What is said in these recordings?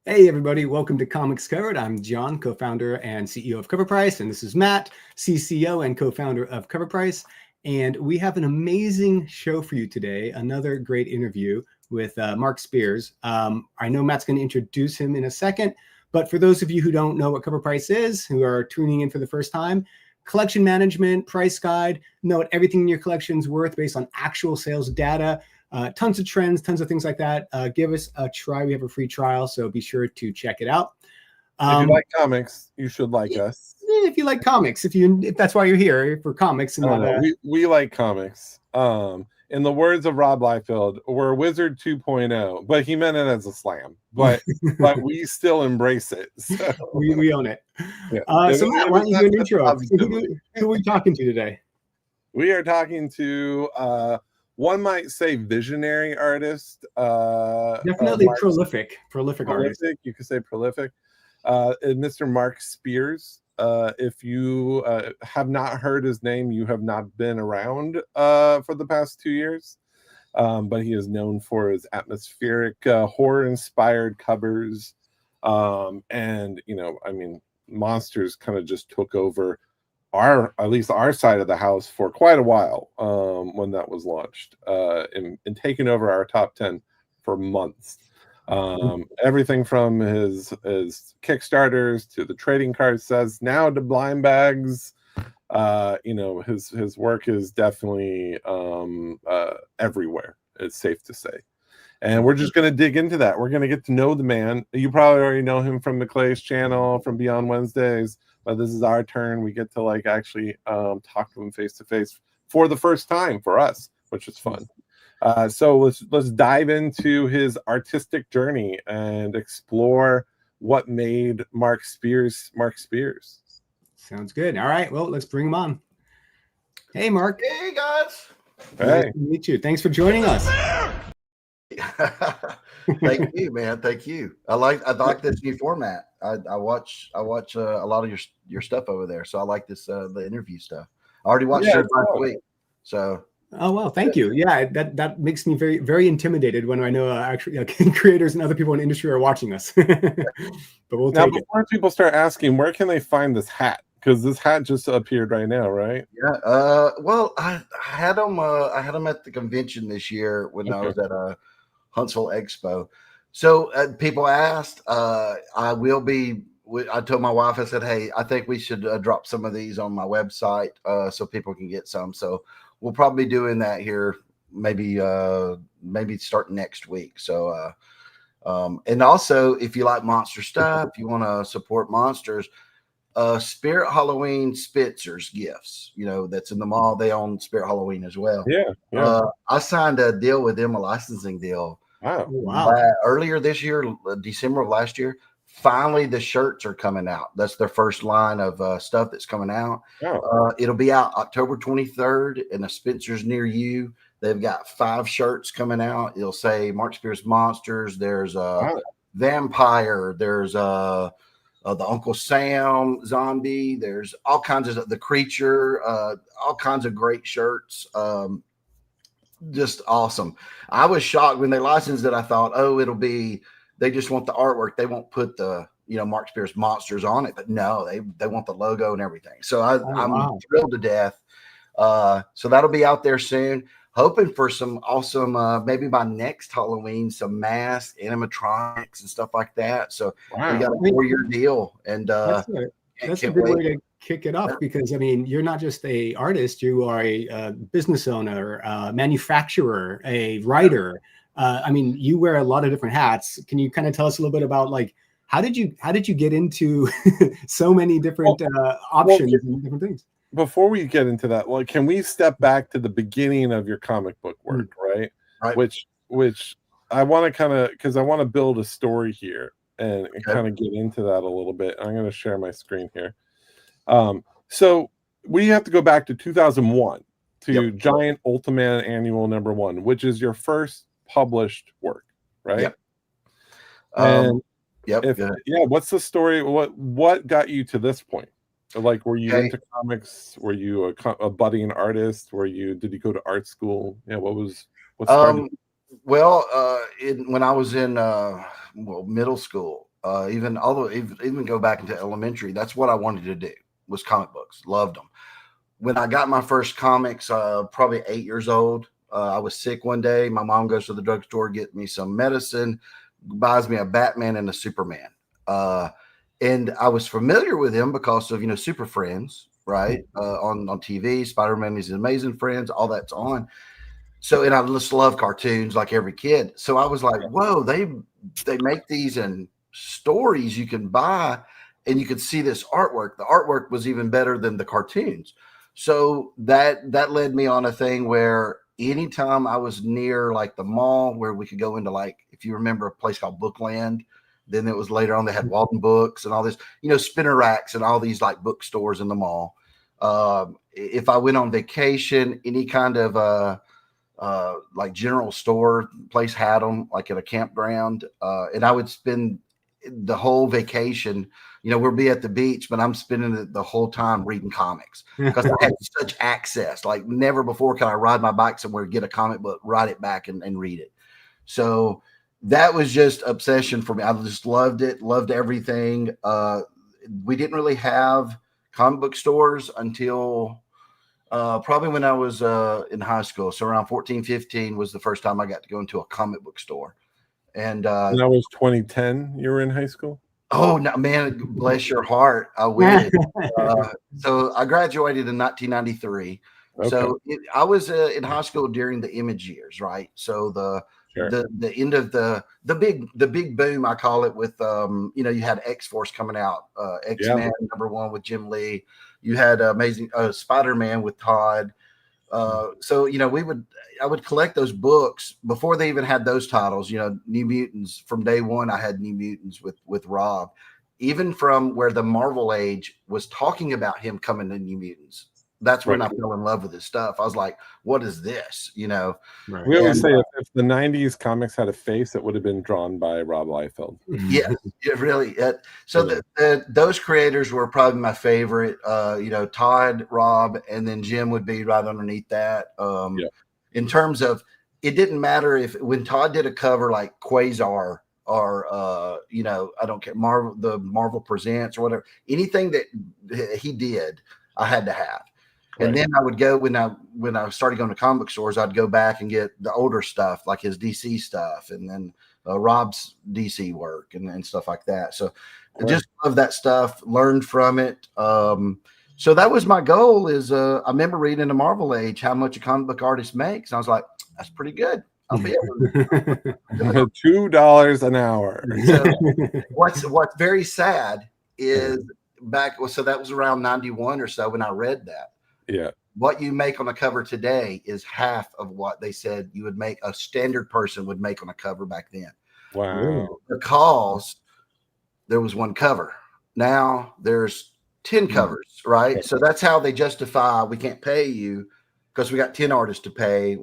Hey everybody, welcome to Comics Covered. I'm John, co-founder and CEO of Covr'd, and this is Matt, CCO and co-founder of Covr'd. And we have an amazing show for you today, another great interview with Mark Spears. I know Matt's going to introduce him in a second, but for those of you who don't know what Covr'd is, who are tuning in for the first time, collection management, price guide, know what everything in your collection is worth based on actual sales data. Tons of trends, tons of things like that. Give us a try. We have a free trial, so be sure to check it out. If you like comics, you should like us. If you like comics, if that's why you're here for comics, and we like comics. In the words of Rob Liefeld, we're Wizard 2.0, but he meant it as a slam. But we still embrace it. So. We own it. Yeah. So Matt, why don't you do an intro? Who are we talking to today? We are talking to one might say visionary artist. Definitely prolific artist. You could say prolific. Mr. Mark Spears. If you have not heard his name, you have not been around for the past 2 years. But he is known for his atmospheric, horror-inspired covers. And, Monsters kind of just took over at least our side of the house for quite a while when that was launched, and taking over our top 10 for months. Everything from his Kickstarters to the trading card sets, now to blind bags. His work is definitely everywhere, it's safe to say. And we're just going to dig into that. We're going to get to know the man. You probably already know him from McClay's channel, from Beyond Wednesdays, but this is our turn. We get to actually talk to him face to face for the first time for us, which is fun. So let's dive into his artistic journey and explore what made Mark Spears Mark Spears. Sounds good. All right, well, let's bring him on. Hey, Mark. Hey, guys. Hey. Nice to meet you. Thanks for joining us. Thank you, man. Thank you. I like this new format. I watch a lot of your stuff over there, so I like this the interview stuff. I already watched it last week. So. Oh well, thank you. Yeah, that makes me very, very intimidated when I know actually creators and other people in the industry are watching us. But we'll take it. Before people start asking, where can they find this hat? Because this hat just appeared right now, right? Yeah. Well, I had them. I had them at the convention this year when I was at Huntsville Expo. So people asked. I will be. I told my wife. I said, "Hey, I think we should drop some of these on my website so people can get some." So we'll probably be doing that here, maybe starting next week. So, and also if you like monster stuff, you want to support monsters. Spirit Halloween Spitzer's Gifts, that's in the mall. They own Spirit Halloween as well. Yeah. I signed a deal with them, a licensing deal. Wow. Earlier this year, December of last year. Finally, the shirts are coming out. That's their first line of stuff that's coming out. It'll be out October 23rd in a Spencer's near you. They've got 5 shirts coming out. It'll say Mark Spears Monsters. There's a Vampire. There's the Uncle Sam zombie. There's all kinds of the creature. All kinds of great shirts. Just awesome. I was shocked when they licensed it. I thought, they just want the artwork. They won't put the Mark Spears Monsters on it, but no, they want the logo and everything. So I'm thrilled to death. So that'll be out there soon. Hoping for some awesome, maybe by next Halloween, some masks, animatronics, and stuff like that. So we got a 4-year deal, and that's a good way to kick it off, because you're not just a artist; you are a business owner, a manufacturer, a writer. You wear a lot of different hats. Can you kind of tell us a little bit about how did you get into so many different options and different things? Before we get into that, can we step back to the beginning of your comic book work, right? Which I want to because I want to build a story here and kind of get into that a little bit. I'm going to share my screen here. So we have to go back to 2001 to Giant Ultraman Annual #1, which is your first published work, right? What's the story? What got you to this point? Were you into comics? Were you a budding artist? Did you go to art school? What started? When I was in middle school, even go back into elementary. That's what I wanted to do, was comic books. Loved them. When I got my first comics, probably 8 years old, I was sick one day. My mom goes to the drugstore, get me some medicine, buys me a Batman and a Superman. And I was familiar with him because of, Super Friends, right? On TV, Spider-Man, His Amazing Friends, all that's on. So, and I just love cartoons like every kid. So I was like, whoa, they make these in stories you can buy, and you could see this artwork. The artwork was even better than the cartoons. So that led me on a thing where anytime I was near like the mall where we could go into, like, if you remember a place called Bookland, then it was later on they had Walden Books and all this, spinner racks and all these like bookstores in the mall. If I went on vacation, any kind of like general store place had them, like at a campground, and I would spend the whole vacation. We'll be at the beach, but I'm spending the whole time reading comics because I had such access. Like never before could I ride my bike somewhere, get a comic book, ride it back and read it. So that was just obsession for me. I just loved it, loved everything. We didn't really have comic book stores until probably when I was in high school. So around 14, 15 was the first time I got to go into a comic book store. And that was 2010. You were in high school? Oh, no, man, bless your heart. I wish. So I graduated in 1993. Okay. So I was in high school during the Image years, right? So the end of the big boom, I call it, with you had X-Force coming out, X-Men #1 with Jim Lee. You had Amazing Spider-Man with Todd. So I would collect those books before they even had those titles. New Mutants, from day one I had New Mutants with Rob, even from where the Marvel Age was talking about him coming to New Mutants. That's when I fell in love with his stuff. I was like, what is this? Right. We always say if the 90s comics had a face, it would have been drawn by Rob Liefeld. Yeah, really. So those creators were probably my favorite. Todd, Rob, and then Jim would be right underneath that. In terms of, it didn't matter when Todd did a cover like Quasar or I don't care, the Marvel Presents or whatever, anything that he did, I had to have. And then I would go, when I started going to comic book stores, I'd go back and get the older stuff, like his DC stuff, and then Rob's DC work and stuff like that. So I just love that stuff, learned from it. So that was my goal. I remember reading in the Marvel Age how much a comic book artist makes. And I was like, that's pretty good. I'll be able to $2 an hour. So what's very sad is so that was around 91 or so when I read that. Yeah. What you make on a cover today is half of what they said you would make, a standard person would make on a cover back then. Wow. Because there was one cover. Now there's 10 covers, right? So that's how they justify, we can't pay you because we got 10 artists to pay,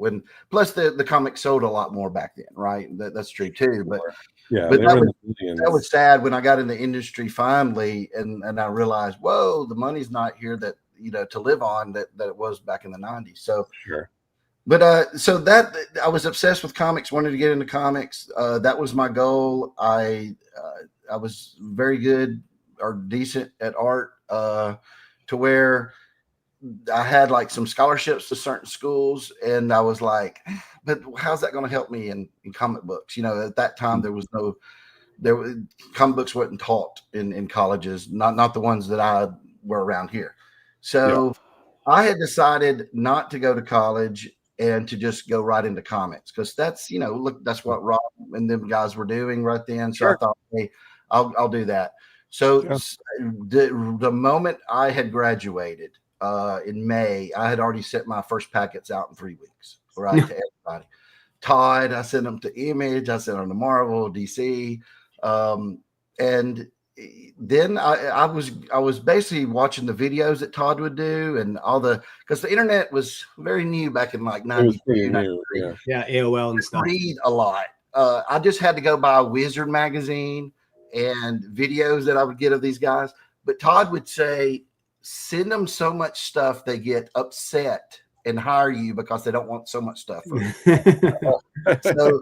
plus the comics sold a lot more back then, right? That's true too. But that was sad when I got in the industry finally, and I realized, whoa, the money's not here that to live on that it was back in the 90s. So but so that I was obsessed with comics, wanted to get into comics. That was my goal. I was very good or decent at art, to where I had like some scholarships to certain schools, and I was like, but how's that going to help me in comic books? At that time comic books wasn't taught in colleges, not the ones that I were around here. So I had decided not to go to college and to just go right into comics, because that's, that's what Rob and them guys were doing right then. So I thought, hey, I'll do that. So the moment I had graduated in May, I had already sent my first packets out in 3 weeks, right, to everybody. Todd, I sent them to Image, I sent them to Marvel, DC, and then I was basically watching the videos that Todd would do, and because the internet was very new back in like 92, 93. Yeah, AOL and stuff. Read a lot. I just had to go buy Wizard magazine and videos that I would get of these guys. But Todd would say, send them so much stuff they get upset and hire you because they don't want so much stuff. So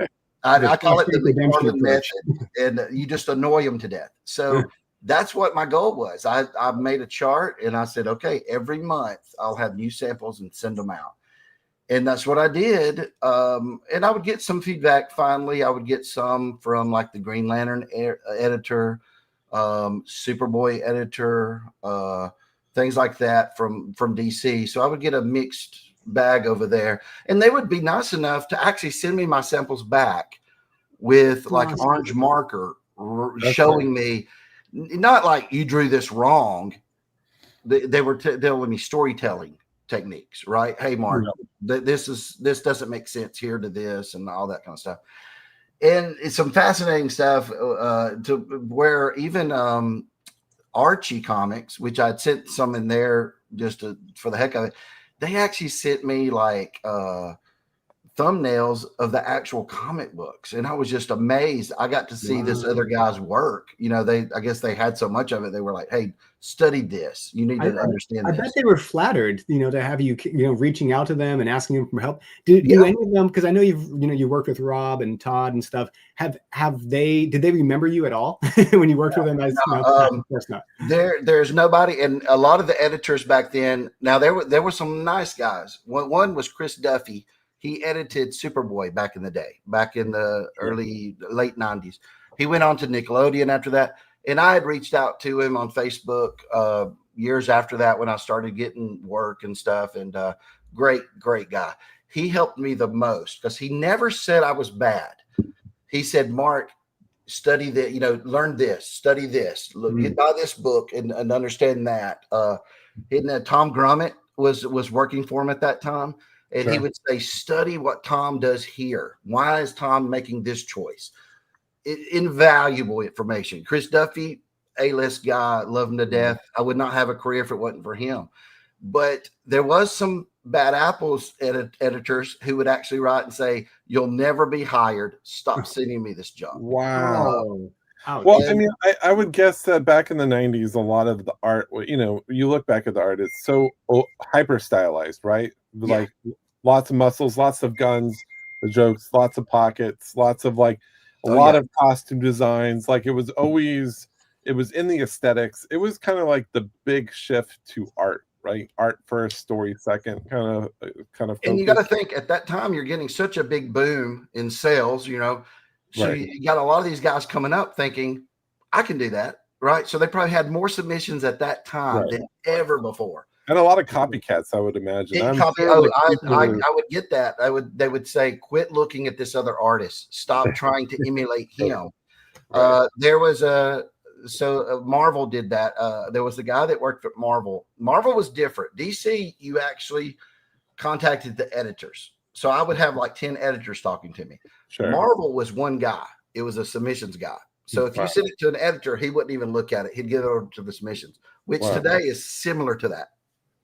I call it the redemption McFarland method, and you just annoy them to death. So that's what my goal was. I made a chart, and I said, okay, every month I'll have new samples and send them out. And that's what I did. And I would get some feedback. Finally, I would get some from like the Green Lantern editor, Superboy editor, things like that from DC. So I would get a mixed bag over there, and they would be nice enough to actually send me my samples back with like orange marker showing me, not like you drew this wrong. They were telling me storytelling techniques, right? Hey, Mark, this doesn't make sense here to this, and all that kind of stuff. And it's some fascinating stuff to where even Archie Comics, which I'd sent some in there just for the heck of it, they actually sent me like thumbnails of the actual comic books, and I was just amazed. I got to see this other guy's work. You know, I guess they had so much of it. They were like, "Hey, study this. You need to understand." I this. bet they were flattered, to have you, reaching out to them and asking them for help. Do any of them? Because I know you worked with Rob and Todd and stuff. Did they remember you at all when you worked with them? Of course not. There's nobody, and a lot of the editors back then. Now there were some nice guys. One was Chris Duffy. He edited Superboy back in the day, back in the late 90s. He went on to Nickelodeon after that. And I had reached out to him on Facebook years after that when I started getting work and stuff. And great guy. He helped me the most because he never said I was bad. He said, Mark, study that, learn this, study this, get by this book and understand that. Tom Grummett was working for him at that time. And he would say, study what Tom does here. Why is Tom making this choice? Invaluable information. Chris Duffy, A-list guy, love him to death. I would not have a career if it wasn't for him. But there was some bad apples editors who would actually write and say, you'll never be hired. Stop sending me this job. Wow. Well, I mean, I would guess that back in the 90s, a lot of the art, you look back at the art, it's so hyper stylized, right? Like lots of muscles, lots of guns, the jokes, lots of pockets, lots of like a lot of costume designs. Like it was in the aesthetics. It was kind of like the big shift to art, right? Art first, story second, kind of. And you got to think at that time, you're getting such a big boom in sales, So you got a lot of these guys coming up thinking, I can do that, right? So they probably had more submissions at that time than ever before. And a lot of copycats, I would imagine. I would get that. They would say, quit looking at this other artist. Stop trying to emulate him. There was Marvel did that. There was a guy that worked at Marvel. Marvel was different. DC, you actually contacted the editors. So I would have like 10 editors talking to me. Sure. Marvel was one guy. It was a submissions guy. So if you send it to an editor, he wouldn't even look at it. He'd get it over to the submissions, which today is similar to that.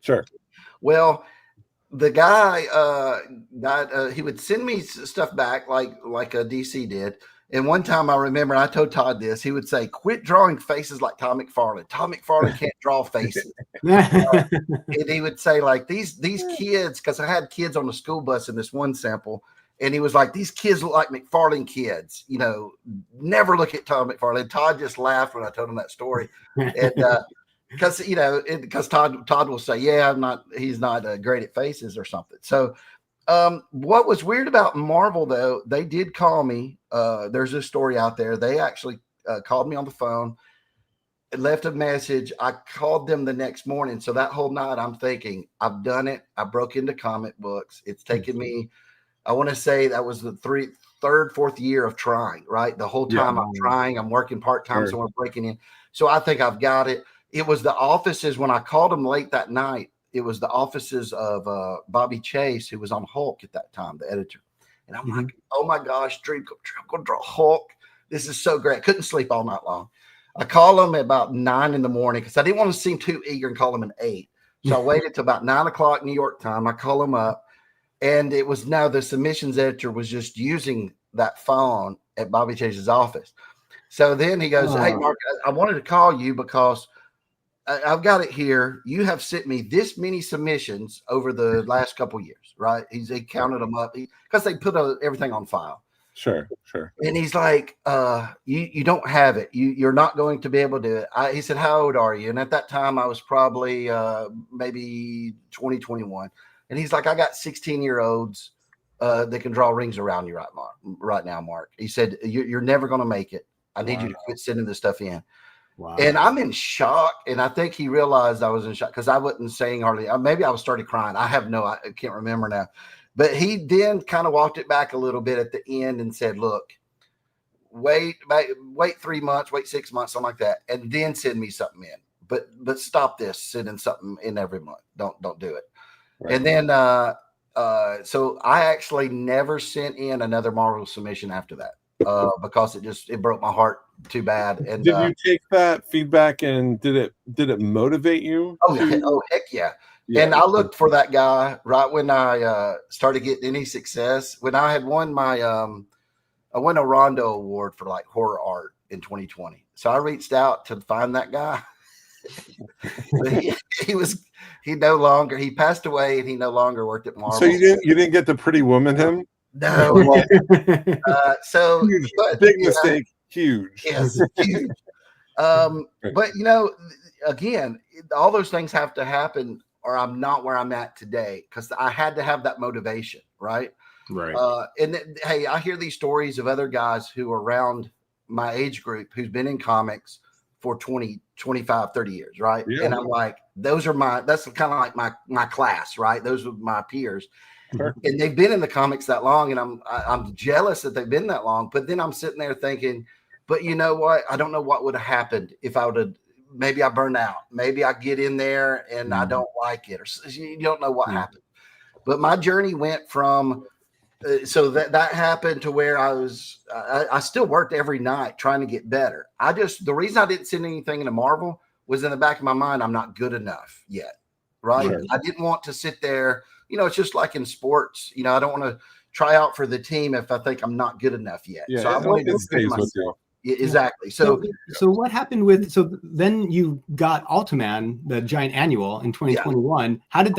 Sure. Well, the guy, he would send me stuff back like DC did. And one time I remember, I told Todd this, he would say, quit drawing faces like Tom McFarlane. Tom McFarlane can't draw faces. And he would say like these kids, because I had kids on the school bus in this one sample. And he was like, these kids look like McFarlane kids, never look at Tom McFarlane. Todd just laughed when I told him that story. And because Todd will say, he's not great at faces or something. So what was weird about Marvel, though, they did call me. There's this story out there. They actually called me on the phone and left a message. I called them the next morning. So that whole night I'm thinking, I've done it. I broke into comic books. It's taken me, I want to say that was the third, fourth year of trying, right? The whole time I'm trying, I'm working part-time, so I'm breaking in. So I think I've got it. It was the offices when I called them late that night. It was the offices of Bobby Chase, who was on Hulk at that time, the editor. And I'm like, oh my gosh, Dream, I'm going to draw Hulk. This is so great. Couldn't sleep all night long. I called them at about 9 a.m. because I didn't want to seem too eager and call them at 8. So I waited till about 9 o'clock New York time. I call them up. And it was now the submissions editor was just using that phone at Bobby Chase's office. So then he goes, hey, Mark, I wanted to call you because I've got it here. You have sent me this many submissions over the last couple of years, right? He counted them up because they put everything on file. Sure. And he's like, you don't have it. You're not going to be able to do it. He said, how old are you? And at that time I was probably maybe 20, 21. And he's like, I got 16-year-olds that can draw rings around you right now, Mark. He said, you're never going to make it. I need you to quit sending this stuff in. Wow. And I'm in shock. And I think he realized I was in shock because I wasn't saying hardly. Maybe I started crying. I can't remember now. But he then kind of walked it back a little bit at the end and said, look, wait 3 months, wait 6 months, something like that, and then send me something in. But stop this, sending something in every month. Don't do it. Right. And then so I actually never sent in another Marvel submission after that because it broke my heart too bad. And did you take that feedback and did it motivate you? Oh heck yeah. Yeah. And I looked for that guy right when I started getting any success. When I had won I won a Rondo Award for like horror art in 2020. So I reached out to find that guy. He passed away and he no longer worked at Marvel. So you didn't get the Pretty Woman him? No. Huge, big mistake. Huge. Yes, huge. But again, all those things have to happen or I'm not where I'm at today because I had to have that motivation, right? Right. Hey, I hear these stories of other guys who are around my age group who's been in comics for 20, 25, 30 years, right? Yeah. And I'm like, that's kind of like my class, right? Those are my peers. Sure. And they've been in the comics that long, and I'm jealous that they've been that long. But then I'm sitting there thinking, but you know what? I don't know what would have happened if I would have. Maybe I burn out. Maybe I get in there and I don't like it, or you don't know what happened. But my journey went from so that happened to where I still worked every night trying to get better. The reason I didn't send anything into Marvel was in the back of my mind, I'm not good enough yet. Right. Sure. I didn't want to sit there. It's just like in sports, I don't want to try out for the team if I think I'm not good enough yet. Yeah, so I wanted to stay with you. Yeah, exactly. So what happened so then you got Ultiman, the giant annual in 2021. Yeah. How did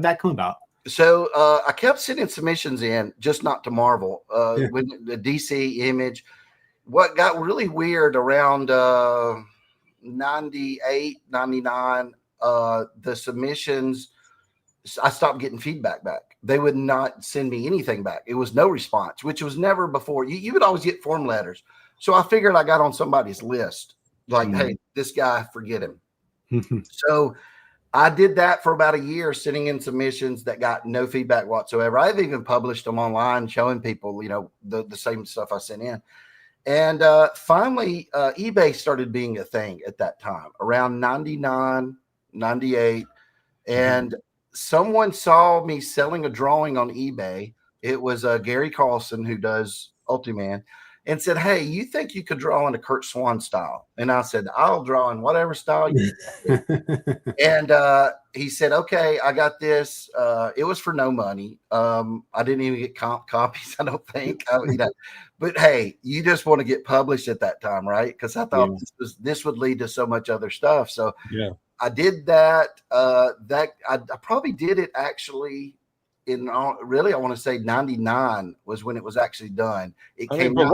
that come about? So I kept sending submissions in, just not to Marvel. When the DC Image, what got really weird around 98, 99, the submissions, I stopped getting feedback back. They would not send me anything back. It was no response, which was never before. You would always get form letters. So I figured I got on somebody's list. Like, hey, this guy, forget him. So I did that for about a year, sending in submissions that got no feedback whatsoever. I've even published them online, showing people, the same stuff I sent in. And finally, eBay started being a thing at that time, around 99, 98. And someone saw me selling a drawing on eBay. It was Gary Carlson, who does Ultiman, and said, hey, you think you could draw in a Kurt Swan style? And I said, I'll draw in whatever style you want. And he said, okay, I got this. It was for no money. I didn't even get copies, I don't think. But hey, you just want to get published at that time, right? Because I thought this would lead to so much other stuff. So I did that. I probably did it actually in really, I want to say 99 was when it was actually done. It came out.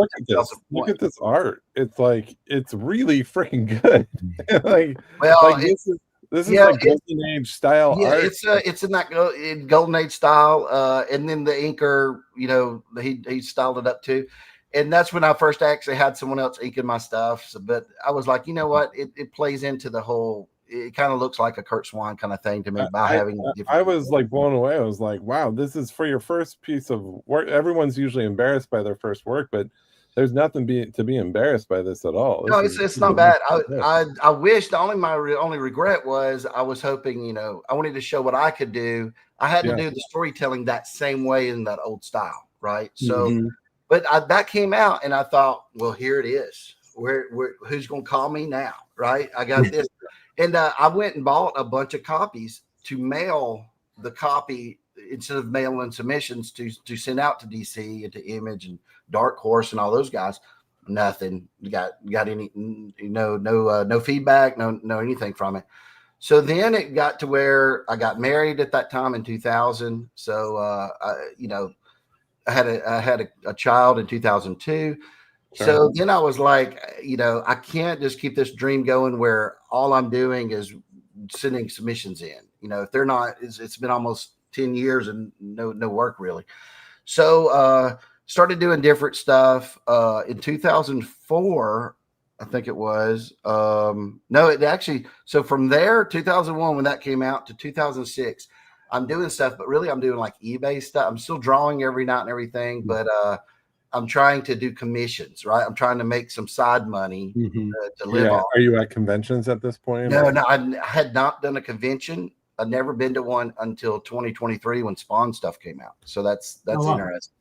Look at this art. It's really freaking good. This is like golden age style art. It's in that golden age style. And then the inker, he styled it up too. And that's when I first actually had someone else inking my stuff. But I was like, you know what? It plays into the whole. It kind of looks like a Kurt Swan kind of thing to me by having a different. I was like blown away. I was like, wow, this is for your first piece of work. Everyone's usually embarrassed by their first work, but there's nothing to be embarrassed by this at all. No, it's not bad. I wish my only regret was I was hoping, I wanted to show what I could do. I had to do the storytelling that same way in that old style, right? So, but that came out and I thought, well, here it is. Who's going to call me now, right? I got this. And I went and bought a bunch of copies to mail the copy instead of mailing submissions to send out to DC and to Image and Dark Horse and all those guys. Nothing. Got any no feedback, no anything from it. So then it got to where I got married at that time in 2000. So I had a child in 2002. Sure. So then I was like, I can't just keep this dream going where all I'm doing is sending submissions in. If they're not, it's been almost 10 years and no work really. So started doing different stuff. In 2004, I think it was. No, it actually. So from there, 2001, when that came out, to 2006, I'm doing stuff, but really I'm doing like eBay stuff. I'm still drawing every night and everything, but I'm trying to do commissions, right? I'm trying to make some side money to live on. Are you at conventions at this point? No, I had not done a convention. I'd never been to one until 2023 when Spawn stuff came out. So that's interesting.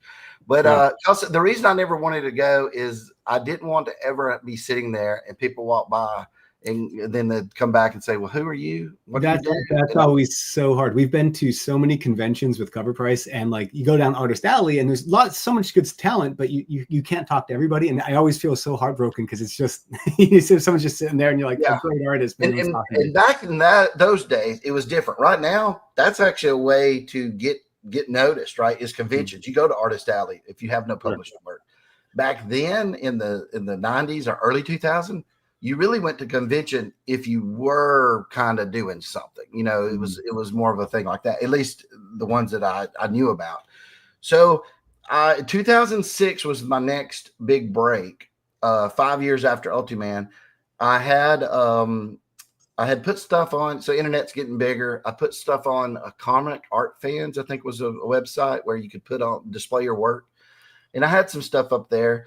But also the reason I never wanted to go is I didn't want to ever be sitting there and people walk by and then they'd come back and say, well, who are you? That's always so hard. We've been to so many conventions with Cover Price, and like you go down Artist Alley and there's so much good talent, but you can't talk to everybody. And I always feel so heartbroken because it's just someone's just sitting there and you're like, a great artist. And back in those days, it was different. Right now, that's actually a way to get noticed, right? Is conventions. You go to Artist Alley if you have no published work. Back then in the 90s or early 2000s, you really went to convention if you were kind of doing something. It was more of a thing like that, at least the ones that I knew about. So 2006 was my next big break. 5 years after Ultiman, I had put stuff on. So internet's getting bigger. I put stuff on Comic Art Fans, I think was a website where you could display your work. And I had some stuff up there.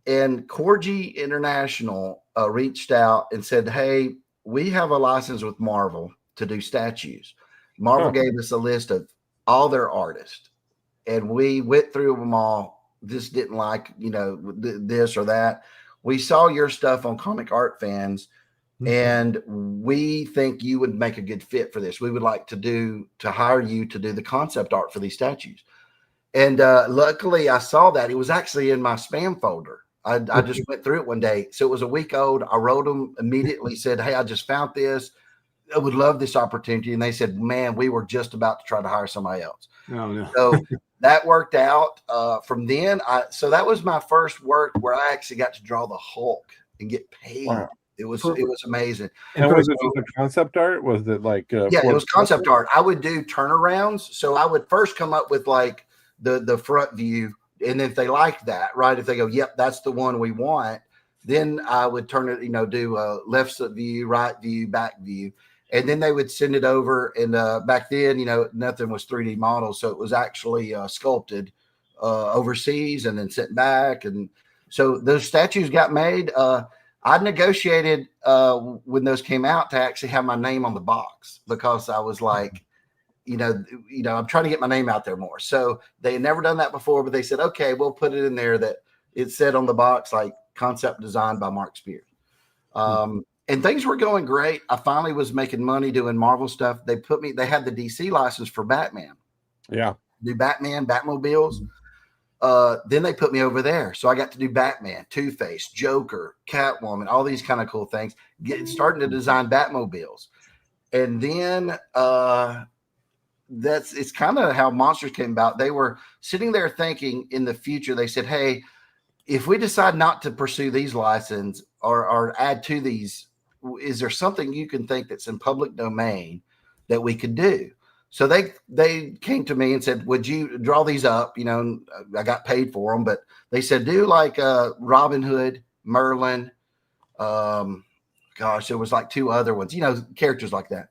And Covr'd International reached out and said, hey, we have a license with Marvel to do statues. Marvel gave us a list of all their artists. And we went through them all. Just didn't like, this or that. We saw your stuff on Comic Art Fans. And we think you would make a good fit for this. We would like to hire you to do the concept art for these statues. And luckily I saw that. It was actually in my spam folder. I just went through it one day. So it was a week old. I wrote them immediately, said, hey, I just found this. I would love this opportunity. And they said, man, we were just about to try to hire somebody else. Oh, no. So that worked out. From then, so that was my first work where I actually got to draw the Hulk and get paid. Wow. It was amazing. And was it just a concept art? Was it like it was concept art. I would do turnarounds. So I would first come up with like the front view, and if they liked that, right, if they go, yep, that's the one we want, then I would turn it, do a left view, right view, back view, and then they would send it over. And back then, nothing was 3D models, so it was actually sculpted overseas and then sent back. And so those statues got made. I negotiated when those came out to actually have my name on the box, because I was like, I'm trying to get my name out there more. So they had never done that before, but they said, okay, we'll put it in there that it said on the box, like concept designed by Mark Spears. And things were going great. I finally was making money doing Marvel stuff. They had the DC license for Batman. Yeah. Do Batman, Batmobiles. Then they put me over there. So I got to do Batman, Two-Face, Joker, Catwoman, all these kind of cool things, starting to design Batmobiles. And then it's kind of how Monsters came about. They were sitting there thinking in the future, they said, hey, if we decide not to pursue these licenses or add to these, is there something you can think that's in public domain that we could do? So they came to me and said, would you draw these up? I got paid for them, but they said, do like Robin Hood, Merlin. There was like two other ones, characters like that.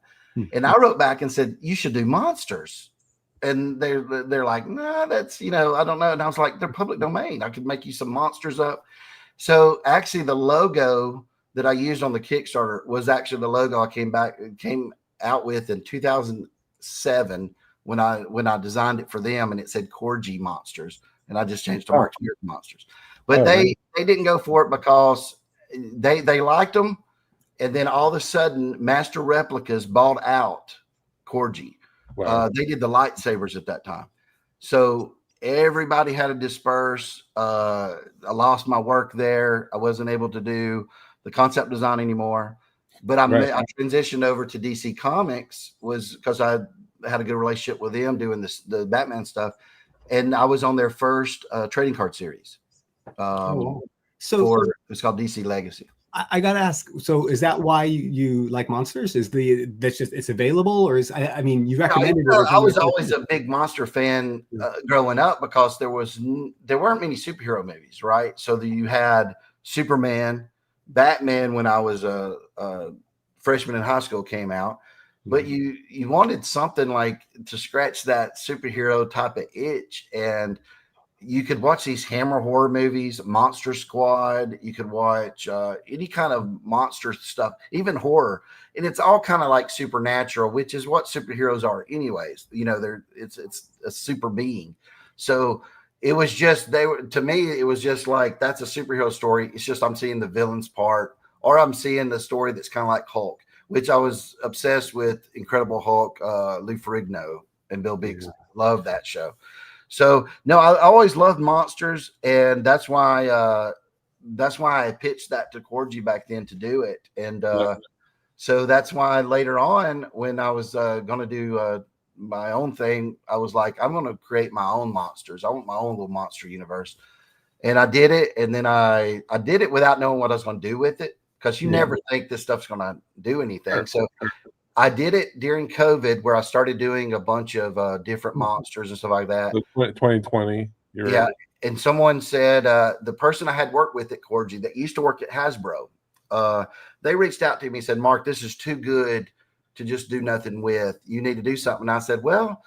And I wrote back and said, you should do monsters. And they're like, nah, that's, I don't know. And I was like, they're public domain. I could make you some monsters up. So actually the logo that I used on the Kickstarter was actually the logo I came out with in 2007 when I designed it for them, and it said Covr'd Monsters. And I just changed to Mark Spears Monsters. But they didn't go for it because they liked them. And then all of a sudden, Master Replicas bought out Covr'd. Wow. They did the lightsabers at that time. So everybody had to disperse. I lost my work there. I wasn't able to do the concept design anymore. But I transitioned over to DC Comics was because I had a good relationship with them doing the Batman stuff. and I was on their first trading card series. So it's called DC Legacy. I gotta ask. So is that why you like Monsters? It's available, or I mean, you recommended it. I was always a big monster fan growing up because there weren't many superhero movies, right? So you had Superman, Batman when I was a freshman in high school came out, but you wanted something like to scratch that superhero type of itch, and you could watch these Hammer horror movies, Monster Squad. You could watch any kind of monster stuff, even horror, and it's all kind of like supernatural, which is what superheroes are, anyways. You know, it's a super being. So it was just to me, it was just like that's a superhero story. It's just I'm seeing the villain's part, or I'm seeing the story that's kind of like Hulk, which I was obsessed with. Incredible Hulk, Lou Ferrigno and Bill Bixby. Love that show. So no, I always loved Monsters, and that's why I pitched that to Covr'd back then to do it. And so that's why later on, when I was going to do my own thing, I was like, I'm going to create my own monsters. I want my own little monster universe. And I did it. And then I did it without knowing what I was going to do with it, because you never think this stuff's going to do anything. So I did it during COVID, where I started doing a bunch of different monsters and stuff like that. 2020. Yeah. And someone said, the person I had worked with at Covr'd that used to work at Hasbro, they reached out to me and said, Mark, this is too good to just do nothing with. You need to do something. And I said, well,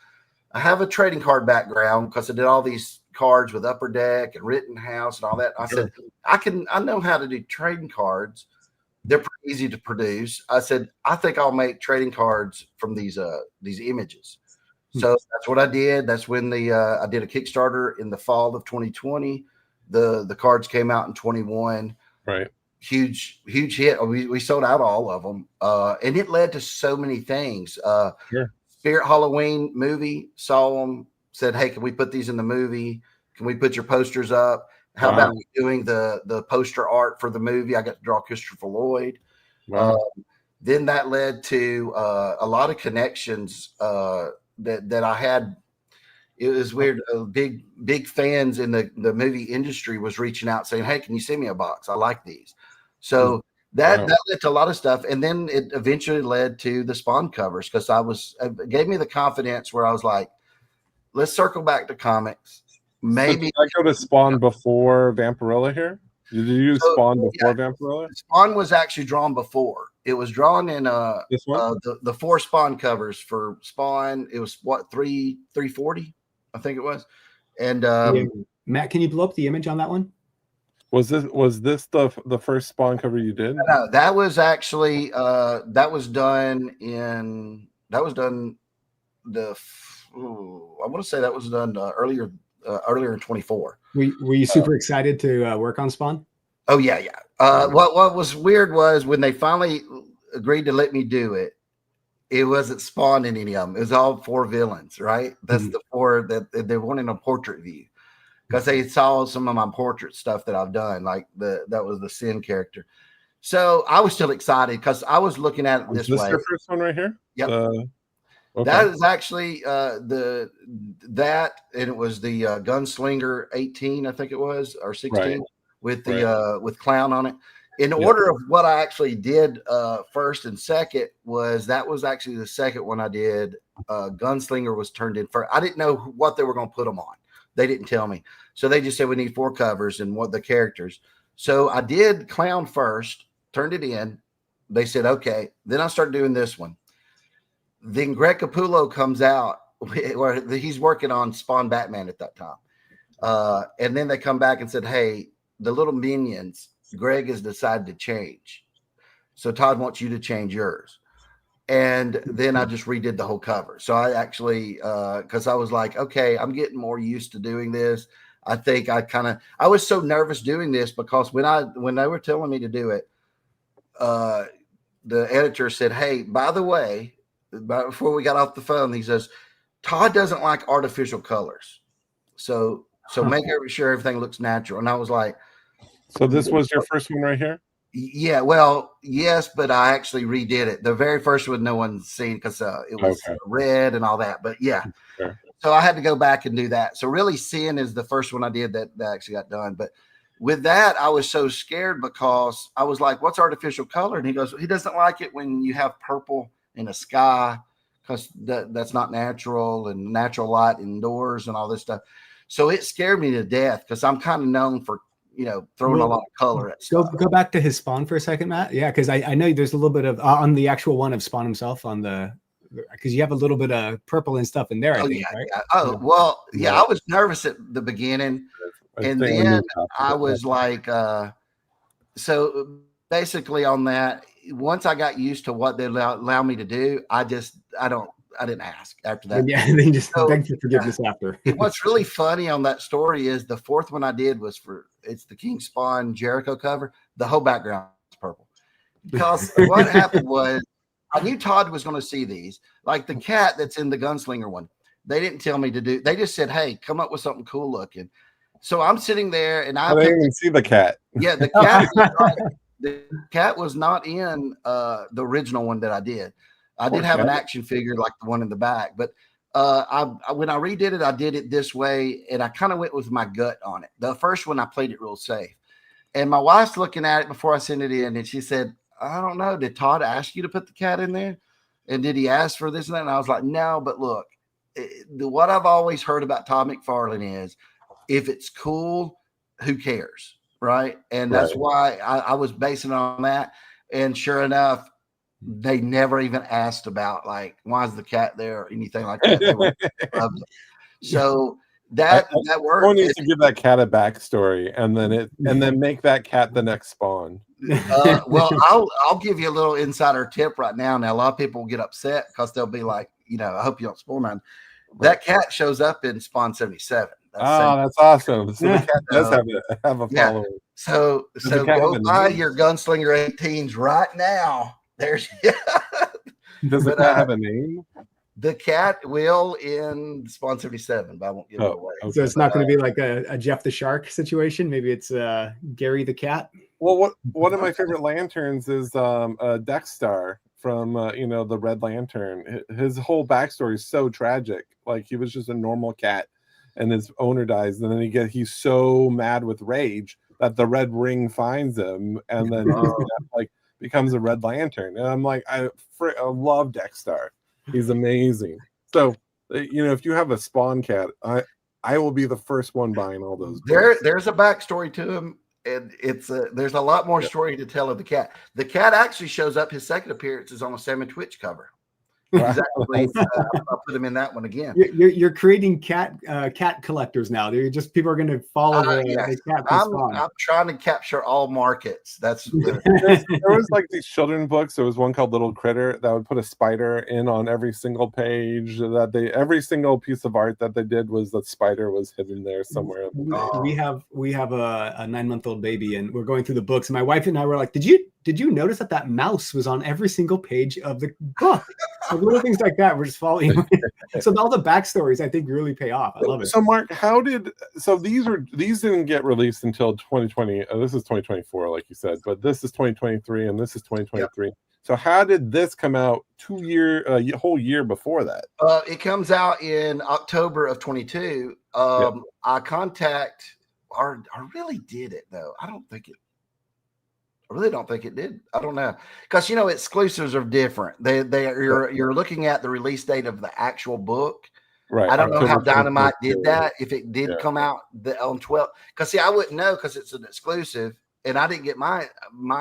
I have a trading card background because I did all these cards with Upper Deck and Rittenhouse and all that. I said, I know how to do trading cards. They're pretty easy to produce. I said, I think I'll make trading cards from these images. So that's what I did. That's when I did a Kickstarter in the fall of 2020. The cards came out in 21. Right. Huge hit. We sold out all of them. And it led to so many things. Spirit Halloween movie, saw them, said, hey, can we put these in the movie? Can we put your posters up? How about doing the poster art for the movie? I got to draw Christopher Lloyd. Then that led to a lot of connections that I had. It was weird. Big fans in the movie industry was reaching out saying, hey, can you send me a box? I like these. So that led to a lot of stuff. And then it eventually led to the Spawn covers, because it gave me the confidence where I was like, let's circle back to comics. Maybe did I go to Spawn before Vampirella here? Did you use Spawn before Vampirella? Spawn was actually drawn before. It was drawn in the 4 Spawn covers for Spawn. It was what, 340, I think it was. And Matt, can you blow up the image on that one? Was this the first Spawn cover you did? No, that was actually that was done I want to say that was done earlier in 24. Were you super excited to work on Spawn? Oh yeah. What was weird was when they finally agreed to let me do it, it wasn't Spawn in any of them. It was all 4 villains, right? That's the 4 that they wanted a portrait view, because they saw some of my portrait stuff that I've done, like that was the Sin character. So I was still excited because I was looking at it this way. Is this your first one right here? Yep. Okay. That is actually and it was the Gunslinger 18, I think it was, or 16, with the with Clown on it. In order of what I actually did first and second was actually the second one I did. Gunslinger was turned in first. I didn't know what they were going to put them on. They didn't tell me. So they just said we need 4 covers and what the characters. So I did Clown first, turned it in. They said, okay. Then I started doing this one. Then Greg Capullo comes out where he's working on Spawn Batman at that time. And then they come back and said, hey, the little minions, Greg has decided to change. So Todd wants you to change yours. And then I just redid the whole cover. So I actually, because I was like, okay, I'm getting more used to doing this. I think I was so nervous doing this because when they were telling me to do it, the editor said, hey, by the way, before we got off the phone, he says, Todd doesn't like artificial colors. So make sure everything looks natural. And I was like, so this was your first one right here? Yeah, well, yes, but I actually redid it. The very first one no one's seen because it was red and all that. But yeah. Sure. So I had to go back and do that. So really, Sin is the first one I did that actually got done. But with that, I was so scared because I was like, "What's artificial color?" And he goes, "He doesn't like it when you have purple in the sky because that's not natural, and natural light indoors and all this stuff." So it scared me to death because I'm kind of known for throwing a lot of color at stuff. Go back to his spawn for a second, Matt. Yeah, because I know there's a little bit of on the actual one of Spawn himself on the. Because you have a little bit of purple and stuff in there, I think, right? Yeah. Oh, well, yeah, I was nervous at the beginning. And then I was like, so basically on that, once I got used to what they allow me to do, I didn't ask after that. Yeah, and then just beg for forgiveness after. What's really funny on that story is the fourth one I did was it's the Keenspot Jericho cover. The whole background is purple. Because what happened was, I knew Todd was going to see these. Like the cat that's in the Gunslinger one. They didn't tell me to do. They just said, "Hey, come up with something cool looking." So I'm sitting there, and I didn't even see the cat. Yeah, the cat was not in the original one that I did. I did have an action figure like the one in the back, but when I redid it, I did it this way, and I kind of went with my gut on it. The first one, I played it real safe, and my wife's looking at it before I sent it in, and she said, "I don't know. Did Todd ask you to put the cat in there? And did he ask for this and that?" And I was like, "No, but look, what I've always heard about Todd McFarlane is if it's cool, who cares? Right." And that's why I was basing it on that. And sure enough, they never even asked about like, why is the cat there or anything like that. They were, so that worked. I need to give that cat a backstory and then make that cat the next Spawn. Well, I'll give you a little insider tip right now. Now, a lot of people will get upset because they'll be like, I hope you don't spoil mine. That cat shows up in Spawn 77. That's awesome. So the cat does have a following. So go buy your Gunslinger 18s right now. There's Does the cat have a name? The cat will in Spawn 77, but I won't give it away. So it's not going to be like a Jeff the Shark situation. Maybe it's Gary the Cat. Well, one of my favorite lanterns is Dexstar from the Red Lantern. His whole backstory is so tragic. Like he was just a normal cat, and his owner dies, and then he's so mad with rage that the Red Ring finds him, and then becomes a Red Lantern. And I'm like, I love Dexstar. He's amazing. So if you have a Spawn cat, I will be the first one buying all those. There's a backstory to him. And there's a lot more story to tell of the cat. The cat actually shows up. His second appearance is on a Salmon Twitch cover. Exactly. I'll put him in that one again. You're creating cat collectors now. They're just people are going to follow the cat. I'm trying to capture all markets. There was like these children's books. There was one called Little Critter that would put a spider in on every single page. Every single piece of art that they did was the spider was hidden there somewhere. We have a 9-month-old baby, and we're going through the books. And my wife and I were like, "Did you notice that mouse was on every single page of the book?" Like little things like that. We're just following. So all the backstories, I think, really pay off. I love it. So, Mark, these didn't get released until 2020. This is 2024, like you said, but this is 2023, and this is 2023. Yep. So, how did this come out a whole year before that? It comes out in October of 22. I really did it though. I really don't think it did. I don't know, because exclusives are different. You're looking at the release date of the actual book. Right. I don't know how Dynamite did that. If it did come out on 12, because I wouldn't know because it's an exclusive, and I didn't get my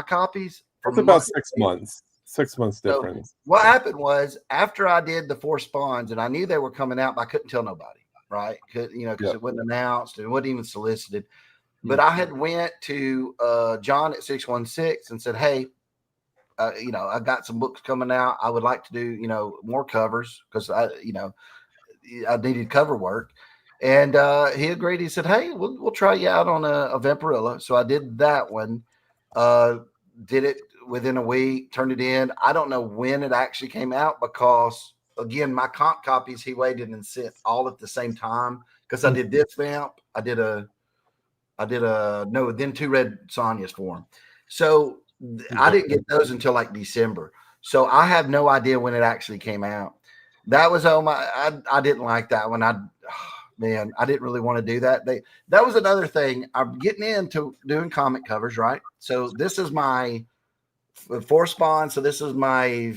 copies. It's about 6 months. 6 months difference. So what happened was after I did the 4 Spawns, and I knew they were coming out, but I couldn't tell nobody. Right? Because it wasn't announced and it wasn't even solicited. But I had went to John at 616 and said, "Hey, I got some books coming out. I would like to do, more covers because I needed cover work." And he agreed. He said, "Hey, we'll try you out on a Vampirella." So I did that one. Did it within a week. Turned it in. I don't know when it actually came out because again, my comp copies he waited and sent all at the same time because I did this vamp. I did then 2 red Sonjas for him. So I didn't get those until like December. So I have no idea when it actually came out. That was I didn't like that one. man, I didn't really want to do that. That was another thing. I'm getting into doing comic covers, right? So this is my fourth spawn. So this is my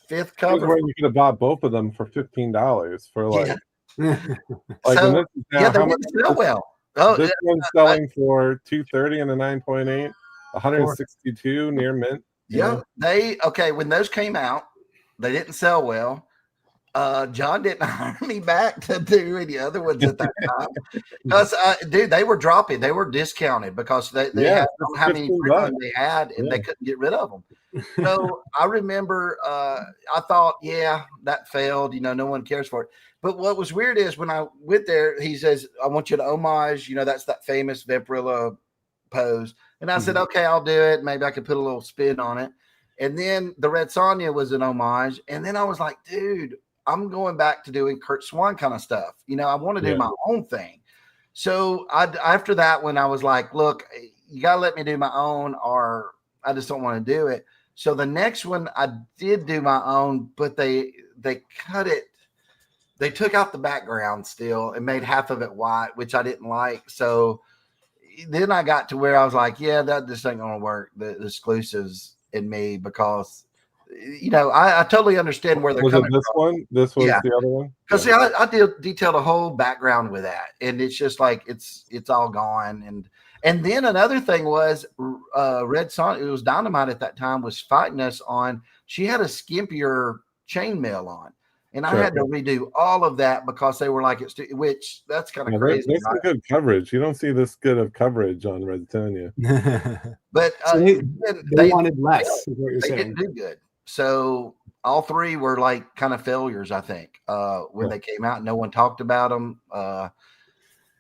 fifth cover. Where you could have bought both of them for $15 for like. Yeah. Like, So, and this is now, they how much didn't sell well. Oh, this one's selling for $230 and a 9.8, 162 near mint. Yeah, when those came out, they didn't sell well. John didn't hire me back to do any other ones at that time because, dude, they were dropping. They were discounted because they had how many print they had, and they couldn't get rid of them. So I remember I thought, that failed. No one cares for it. But what was weird is when I went there, he says, I want you to homage, that's that famous Vampirella pose. And I said, okay, I'll do it. Maybe I could put a little spin on it. And then the Red Sonja was an homage. And then I was like, dude, I'm going back to doing Kurt Swan kind of stuff. I want to do my own thing. So after that, when I was like, look, you got to let me do my own, or I just don't want to do it. So the next one I did do my own, but they cut it. They took out the background still and made half of it white, which I didn't like. So then I got to where I was like, that just ain't going to work. The exclusives in me, because, I totally understand where they're coming from. One? This was the other one? Because I detailed a whole background with that. And it's just like, it's all gone. And then another thing was Red Sonja, it was Dynamite at that time, was fighting us on, she had a skimpier chainmail on. And I had to redo all of that because they were like, which that's kind of crazy. There's some good coverage. You don't see this good of coverage on Red Sonja. But so they wanted less, is what you're saying. They didn't do good. So all three were like kind of failures, I think, when they came out. No one talked about them. But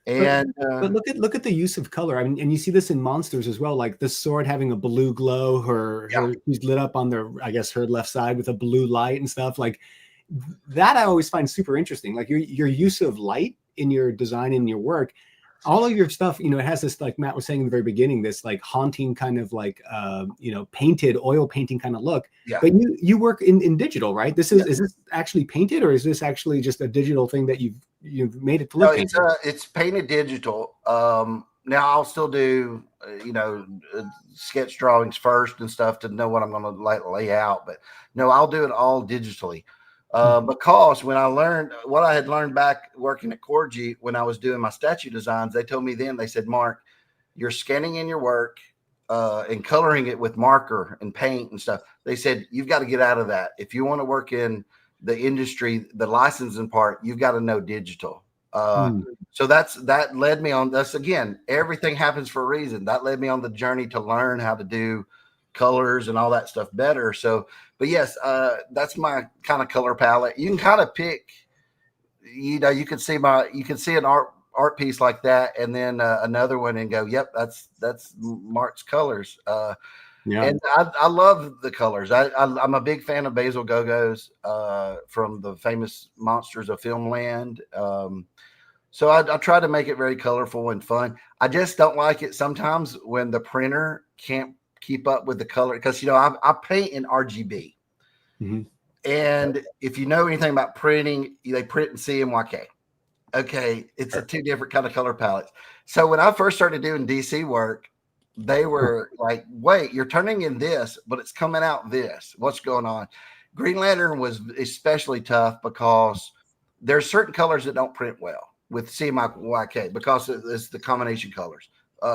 look at the use of color. I mean, and you see this in Monsters as well, like the sword having a blue glow, she's lit up on her left side with a blue light and stuff like that. I always find super interesting, like your use of light in your design, in your work. All of your stuff, it has this, like Matt was saying in the very beginning, this like haunting kind of like painted oil painting kind of look. But you work in digital, right? Is this actually painted, or is this actually just a digital thing that you've made it to look? No, it's painted digital. Now I'll still do sketch drawings first and stuff to know what I'm going to lay out, but no, I'll do it all digitally. Because when I learned what I had learned back working at Covr'd, when I was doing my statue designs, they told me then, they said, Mark, you're scanning in your work and coloring it with marker and paint and stuff. They said, you've got to get out of that. If you want to work in the industry, the licensing part, you've got to know digital. So that led me on this. Again, everything happens for a reason. That led me on the journey to learn how to do colors and all that stuff better. So, but yes, that's my kind of color palette. You can kind of pick, you can see an art piece like that, and then another one and go, yep, that's Mark's colors. And I love the colors. I'm a big fan of Basil Gogo's from the famous Monsters of Filmland. So I try to make it very colorful and fun. I just don't like it sometimes when the printer can't keep up with the color, because I paint in RGB. And if you know anything about printing, they print in CMYK. Okay, it's a two different kind of color palettes. So when I first started doing DC work, they were like, wait, you're turning in this, but it's coming out this. What's going on? Green Lantern was especially tough because there's certain colors that don't print well with CMYK because it's the combination colors.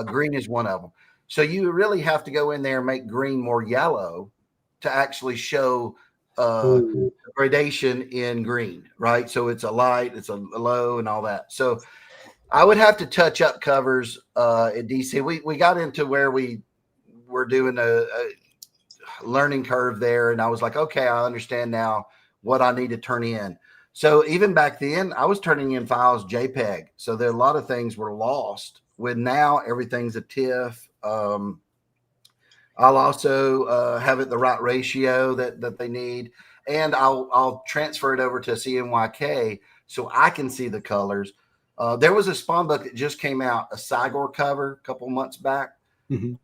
Green is one of them. So you really have to go in there and make green more yellow to actually show gradation in green, right? So it's a light, it's a low, and all that. So I would have to touch up covers at DC. We got into where we were doing a learning curve there, and I was like, okay, I understand now what I need to turn in. So even back then, I was turning in files JPEG. So there a lot of things were lost. When now everything's a TIFF. I'll also have it the right ratio that they need, and I'll transfer it over to CMYK so I can see the colors. There was a spawn book that just came out, a Sigor cover a couple months back, and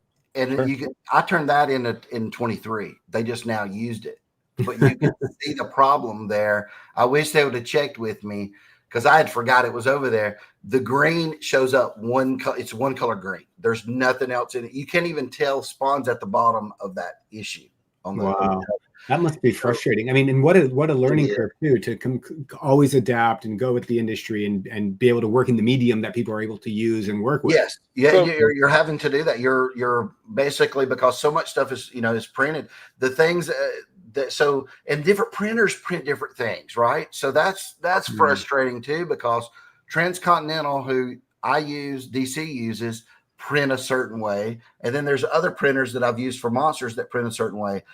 I turned that in 23. They just now used it, but you can see the problem there. I wish they would have checked with me, because I had forgot it was over there. The green shows up it's one color green. There's nothing else in it. You can't even tell Spawn's at the bottom of that issue. Wow. That must be frustrating. I mean, and what a learning curve too, to always adapt and go with the industry and be able to work in the medium that people are able to use and work with. Yes. Yeah. So, you're having to do that. You're basically, because so much stuff is, is printed, the things and different printers print different things. Right. So that's frustrating too, because Transcontinental, who I use, DC uses, print a certain way. And then there's other printers that I've used for Monsters that print a certain way.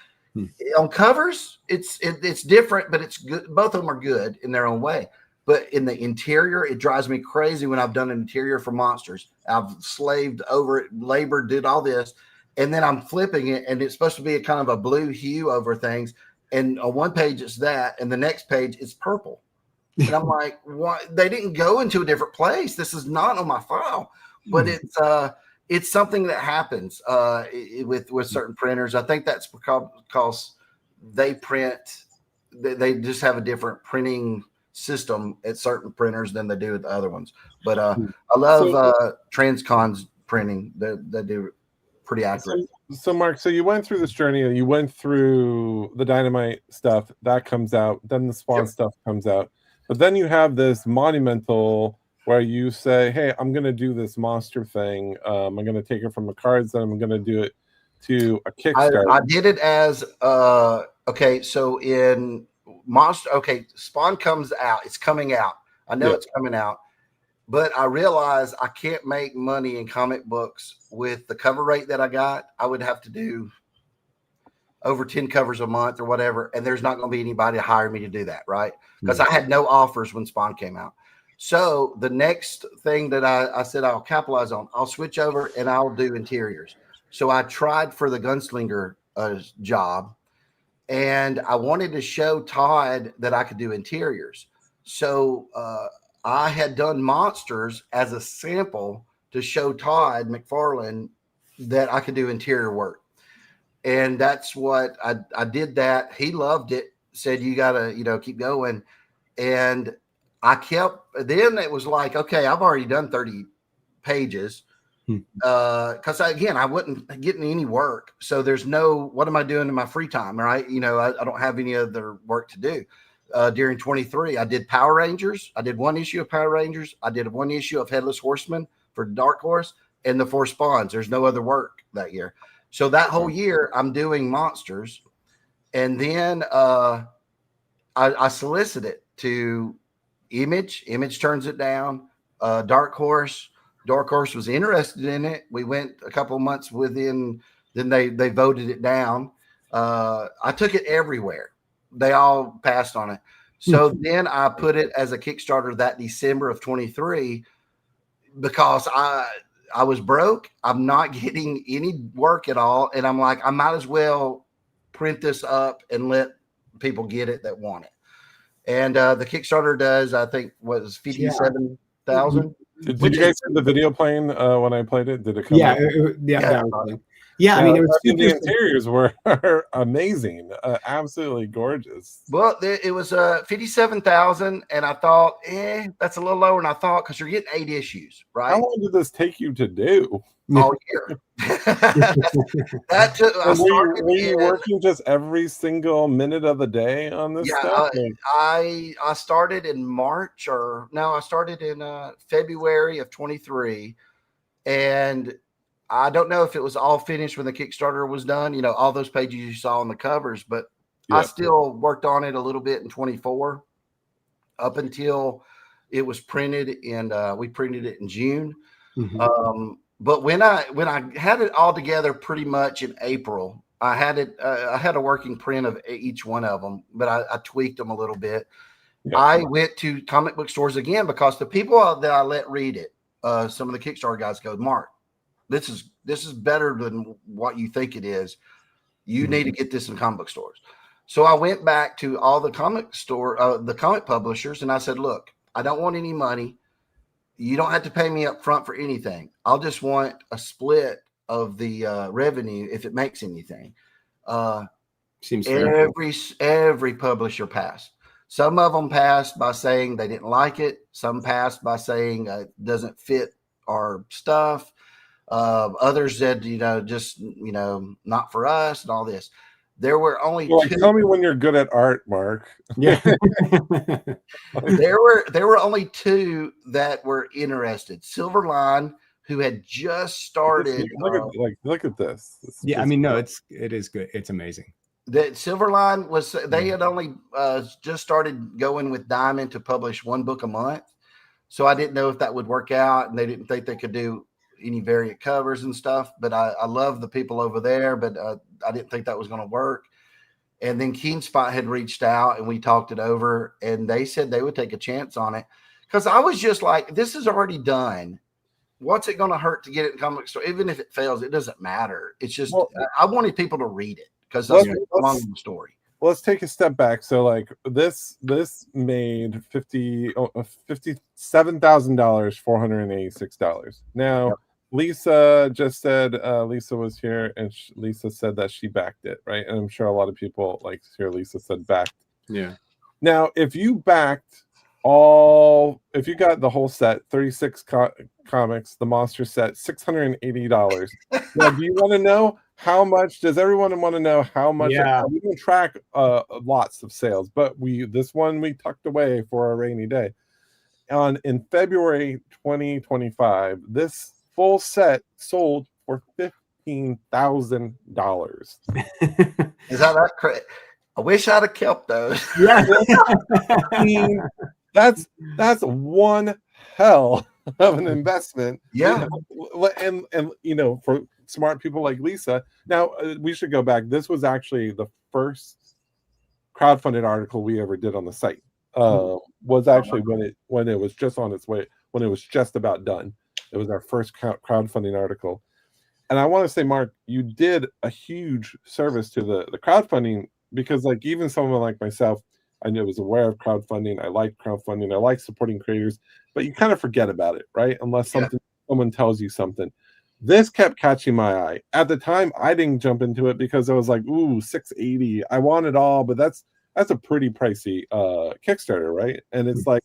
On covers, it's different, but it's good. Both of them are good in their own way. But in the interior, it drives me crazy when I've done an interior for Monsters. I've slaved over it, labored, did all this, and then I'm flipping it, and it's supposed to be a kind of a blue hue over things. And on one page it's that, and the next page it's purple. And I'm like, what? They didn't go into a different place. This is not on my file. But it's something that happens with certain printers. I think that's because they print, they just have a different printing system at certain printers than they do at the other ones. But I love Transcon's printing. They do pretty accurate. So Mark, so you went through this journey, and you went through the Dynamite stuff that comes out, then the Spawn stuff comes out, but then you have this monumental where you say, hey, I'm going to do this monster thing. I'm going to take it from the cards, then I'm going to do it to a Kickstarter. I did it as, so in Monster, Spawn comes out. It's coming out. I know it's coming out. But I realize I can't make money in comic books with the cover rate that I got. I would have to do over 10 covers a month or whatever, and there's not going to be anybody to hire me to do that, right? Because I had no offers when Spawn came out. So the next thing that I said I'll capitalize on, I'll switch over and I'll do interiors. So I tried for the Gunslinger job, and I wanted to show Todd that I could do interiors. So I had done Monsters as a sample to show Todd McFarlane that I could do interior work. And that's what I did that. He loved it, said, you got to, keep going. And I kept, then it was like, okay, I've already done 30 pages. Because I wasn't getting any work. So there's what am I doing in my free time? Right. I don't have any other work to do. During 23, I did Power Rangers. I did one issue of Power Rangers. I did one issue of Headless Horseman for Dark Horse and the 4 Spawns. There's no other work that year. So that whole year I'm doing Monsters. And then I solicit it to Image. Image turns it down. Dark Horse was interested in it. We went a couple of months within, then they voted it down. I took it everywhere. They all passed on it. So then I put it as a Kickstarter that December of 23 because I was broke. I'm not getting any work at all. And I'm like, I might as well print this up and let people get it that want it. And the Kickstarter does, I think, was 57,000. Did you guys see the video playing when I played it? Did it come out? Yeah, I mean, it was the interiors were amazing, absolutely gorgeous. Well, it was 57,000, and I thought, that's a little lower than I thought because you're getting 8 issues, right? How long did this take you to do? All year. Were you working just every single minute of the day on this stuff? I started in March, I started in February of 23, and I don't know if it was all finished when the Kickstarter was done, all those pages you saw on the covers, but I still worked on it a little bit in 24 up until it was printed, and we printed it in June. But when I had it all together pretty much in April, I had a working print of each one of them, but I tweaked them a little bit. I went to comic book stores again because the people that I let read it, some of the Kickstarter guys go, Mark, this is better than what you think it is. You need to get this in comic book stores. So I went back to all the the comic publishers, and I said, look, I don't want any money. You don't have to pay me up front for anything. I'll just want a split of the revenue if it makes anything. Seems fair. Every publisher passed. Some of them passed by saying they didn't like it. Some passed by saying it doesn't fit our stuff. Others said, just, not for us and all this. There were only two. Tell me when you're good at art, Mark. Yeah. There were only two that were interested. Silverline, who had just started. Look at this. Yeah, I mean, no, it is good. It's amazing. That Silverline they had only just started going with Diamond to publish one book a month. So I didn't know if that would work out, and they didn't think they could do any variant covers and stuff. But I love the people over there, but I didn't think that was going to work. And then Keenspot had reached out, and we talked it over, and they said they would take a chance on it. Because I was just like, this is already done. What's it going to hurt to get it in comic store? Even if it fails, it doesn't matter. It's just I wanted people to read it. Because that's along the story. Let's take a step back. So, like this made $57,000, $486. Now, Lisa just said Lisa was here, and Lisa said that she backed it, right? And I'm sure a lot of people like to hear Lisa said backed. Yeah. Now, if you got the whole set, 36 comics, the monster set, $680. Now, do you want to know how much? Does everyone want to know how much? Yeah. We don't track lots of sales, but this one we tucked away for a rainy day. In February 2025, this full set sold for $15,000. Is that crazy? I wish I'd have kept those. Yeah. That's one hell of an investment. Yeah. And for smart people like Lisa. Now, we should go back. This was actually the first crowdfunded article we ever did on the site. Was actually when it was just on its way, when it was just about done. It was our first crowdfunding article. And I want to say, Mark, you did a huge service to the crowdfunding, because like even someone like myself, I was aware of crowdfunding. I like crowdfunding. I like supporting creators, but you kind of forget about it, right? Unless someone tells you something. This kept catching my eye. At the time, I didn't jump into it because I was like, ooh, $680. I want it all, but that's a pretty pricey Kickstarter, right? And it's like,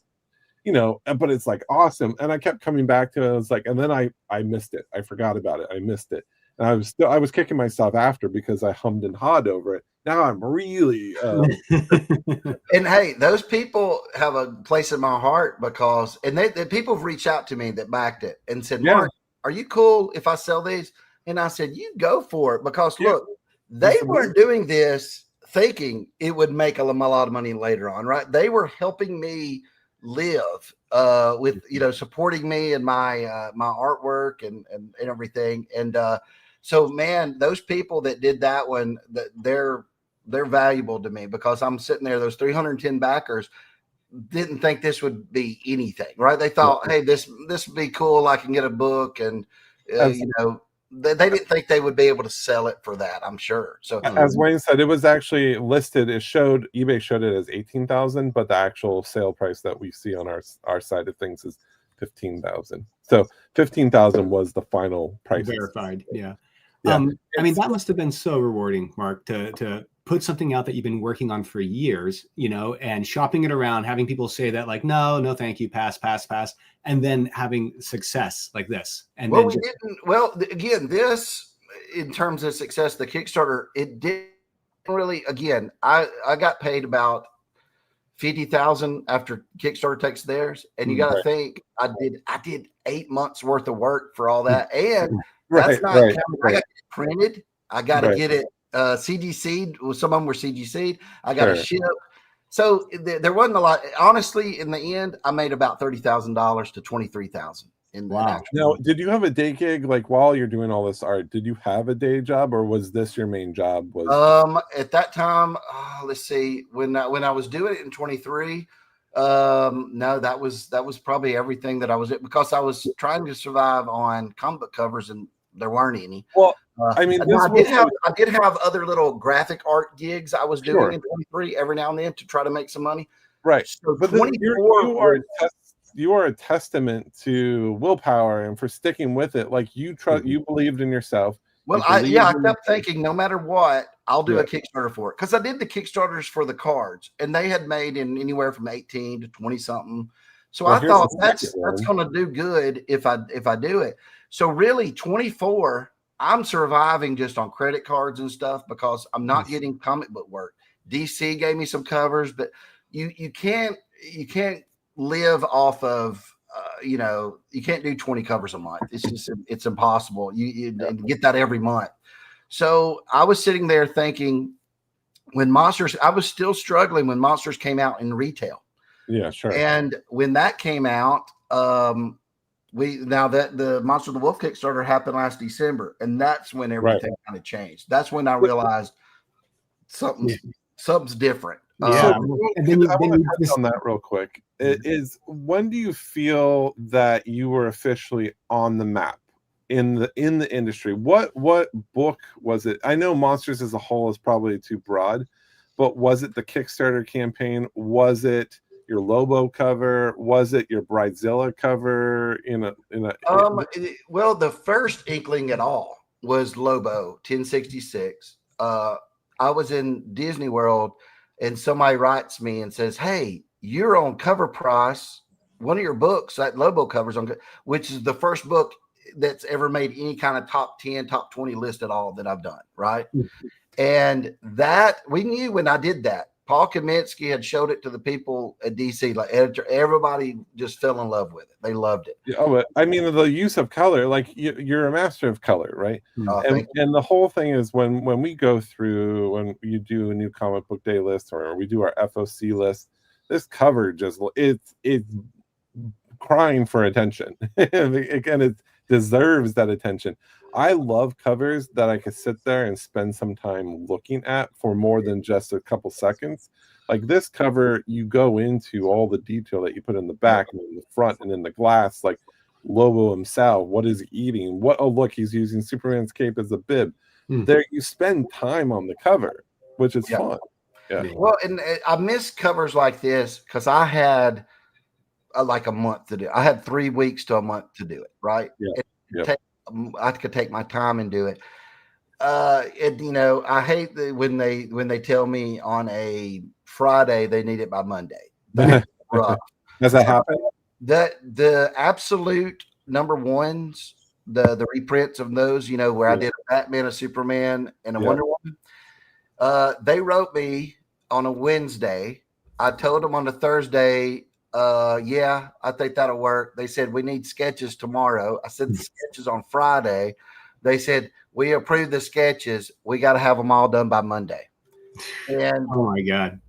but it's like awesome. And I kept coming back to it. I was like, and then I missed it. I forgot about it. I missed it. And I was kicking myself after because I hummed and hawed over it. Now I'm really and hey, those people have a place in my heart because they people have reached out to me that backed it and said, Mark, are you cool if I sell these? And I said, you go for it, because look, they weren't doing this thinking it would make a lot of money later on, right? They were helping me live with supporting me and my my artwork and everything. And so man, those people that did that one, they're valuable to me, because I'm sitting there, those 310 backers didn't think this would be anything, right? They thought, hey, this would be cool. I can get a book, and they didn't think they would be able to sell it for that, I'm sure. So as Wayne said, it was actually listed. eBay showed it as 18,000, but the actual sale price that we see on our side of things is 15,000. So 15,000 was the final price. Verified, yeah. I mean, that must have been so rewarding, Mark, to put something out that you've been working on for years, and shopping it around, having people say that, like, no, thank you, pass, and then having success like this. And again, this, in terms of success, the Kickstarter, it didn't really, again, I got paid about $50,000 after Kickstarter takes theirs, and you got to think I did 8 months worth of work for all that, and that's not counting. I got to get it printed. I got to get it CGC'd. Well, some of them were CGC'd. I got to ship. So there wasn't a lot. Honestly, in the end, I made about $30,000 to $23,000. Wow. Now, did you have a day gig, like while you're doing all this art? Did you have a day job, or was this your main job? At that time, let's see. When I was doing it in 23. No, that was probably everything that I was, because I was trying to survive on comic book covers, and there weren't any. Well, I mean, I did have other little graphic art gigs I was doing in 23 every now and then to try to make some money. Right. So but you are a testament to willpower and for sticking with it. Like you believed in yourself. Well, I kept thinking no matter what, I'll do a Kickstarter for it, because I did the Kickstarters for the cards, and they had made in anywhere from 18 to 20 something. So I thought that's going to do good if I do it. So really, 24, I'm surviving just on credit cards and stuff because I'm not getting comic book work. DC gave me some covers, but you can't live off of you can't do 20 covers a month. It's impossible. You get that every month. So I was sitting there thinking, I was still struggling when Monsters came out in retail. Yeah, sure. And when that came out, now that the Monster of the Wolf Kickstarter happened last December, and that's when everything kind of changed. That's when I realized something's different. Yeah, and then I want to touch on that real quick. Is when do you feel that you were officially on the map in the industry? What book was it? I know Monsters as a whole is probably too broad, but was it the Kickstarter campaign? Was it your Lobo cover? Was it your Bridezilla cover? Well, the first inkling at all was Lobo 1066. I was in Disney World, and somebody writes me and says, "Hey, you're on Cover Price. One of your books, that Lobo covers on, which is the first book that's ever made any kind of top 10, top 20 list at all that I've done." Right. And that we knew when I did that. Paul Kaminsky had showed it to the people at DC, like editor. Everybody just fell in love with it. They loved it. Oh, I mean, the use of color, like you're a master of color, right? And the whole thing is when we go through, when you do a new comic book day list or we do our FOC list, this cover just it's crying for attention. Again, it deserves that attention. I love covers that I could sit there and spend some time looking at for more than just a couple seconds. Like this cover, you go into all the detail that you put in the back and in the front and in the glass, like Lobo himself, what is he eating? Look, he's using Superman's cape as a bib. There you spend time on the cover, which is fun. Yeah. Well, and I miss covers like this because I had like a month to do. I had 3 weeks to a month to do it, right? Yeah. I could take my time and do it. I hate when they tell me on a Friday they need it by Monday. That's rough. Does that happen? The absolute number ones, the reprints of those, where I did a Batman, a Superman, and a Wonder Woman. They wrote me on a Wednesday. I told them on a Thursday, I think that'll work. They said, we need sketches tomorrow. I said the sketches on Friday. They said, we approve the sketches. We got to have them all done by Monday. And oh my God.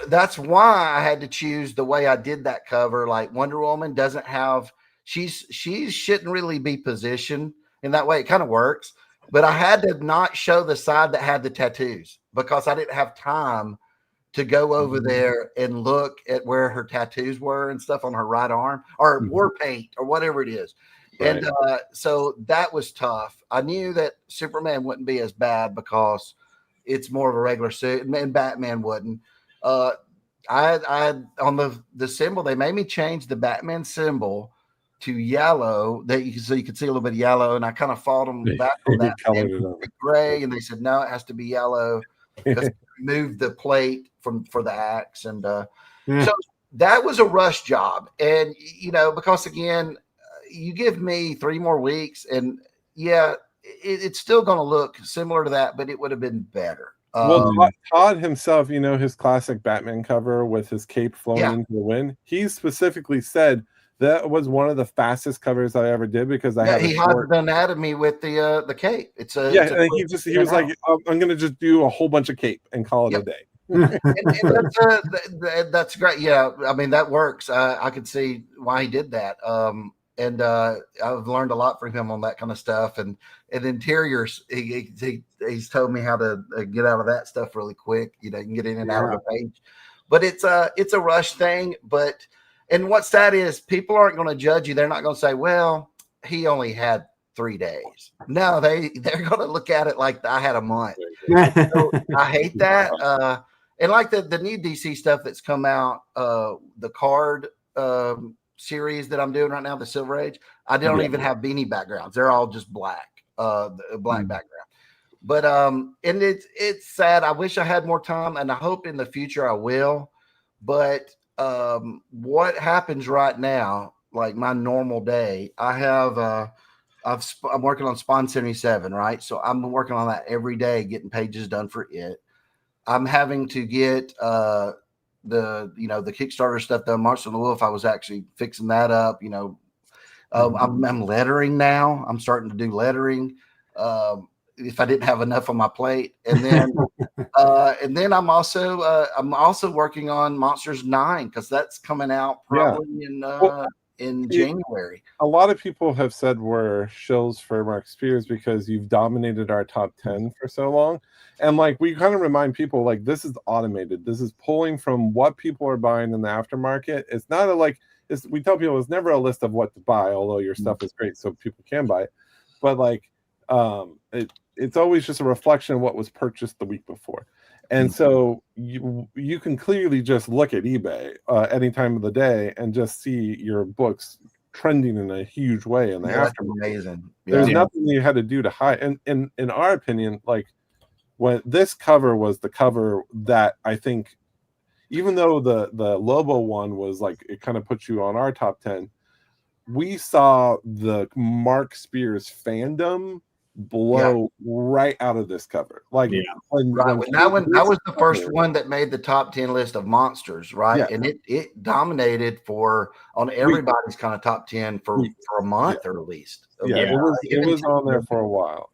That's why I had to choose the way I did that cover. Like Wonder Woman doesn't have, she shouldn't really be positioned in that way. It kind of works, but I had to not show the side that had the tattoos because I didn't have time to go over there and look at where her tattoos were and stuff on her right arm or war paint or whatever it is. Right. And so that was tough. I knew that Superman wouldn't be as bad because it's more of a regular suit, and Batman wouldn't. I on the symbol, they made me change the Batman symbol to yellow so you could see a little bit of yellow, and I kind of fought them back on that gray, and they said no, it has to be yellow because moved the plate for the axe, and so that was a rush job, and because again, you give me 3 more weeks, and it's still going to look similar to that, but it would have been better. Well, Todd himself, his classic Batman cover with his cape flowing into the wind, he specifically said that was one of the fastest covers I ever did because he had the anatomy with the cape. And he was like, I'm going to just do a whole bunch of cape and call it a day. and that's great. Yeah, I mean that works. I could see why he did that. And I've learned a lot from him on that kind of stuff. And interiors, he's told me how to get out of that stuff really quick. You can get in and out of the page. But it's a rush thing. And what's that is, people aren't going to judge you. They're not going to say, well, he only had 3 days. No, they're going to look at it like I had a month. So I hate that. And like the new DC stuff that's come out, the card series that I'm doing right now, the Silver Age, I don't even have beanie backgrounds. They're all just black. the black background. But and it's sad. I wish I had more time, and I hope in the future I will. But what happens right now, like my normal day, I have I'm working on Spawn 77, right? So I'm working on that every day, getting pages done for it. I'm having to get the Kickstarter stuff done. Monsters and the Wolf, I was actually fixing that up. I'm lettering now. I'm starting to do lettering. If I didn't have enough on my plate, and then I'm also working on Monsters 9 because that's coming out probably in January. A lot of people have said we're shills for Mark Spears because you've dominated our top 10 for so long, and like we kind of remind people like this is automated. This is pulling from what people are buying in the aftermarket. It's not we tell people it's never a list of what to buy, although your stuff is great so people can buy it, but like it's always just a reflection of what was purchased the week before. And so you can clearly just look at eBay any time of the day and just see your books trending in a huge way in the aftermarket. Amazing. There's nothing you had to do to hide. And in our opinion, like when this cover was the cover that I think, even though the Lobo one was like, it kind of puts you on our top 10, we saw the Mark Spears fandom blow right out of this cover. Like that was the first one that made the top 10 list of monsters, right? And it dominated on everybody's kind of top 10 for a month or at least. It was on there for a while.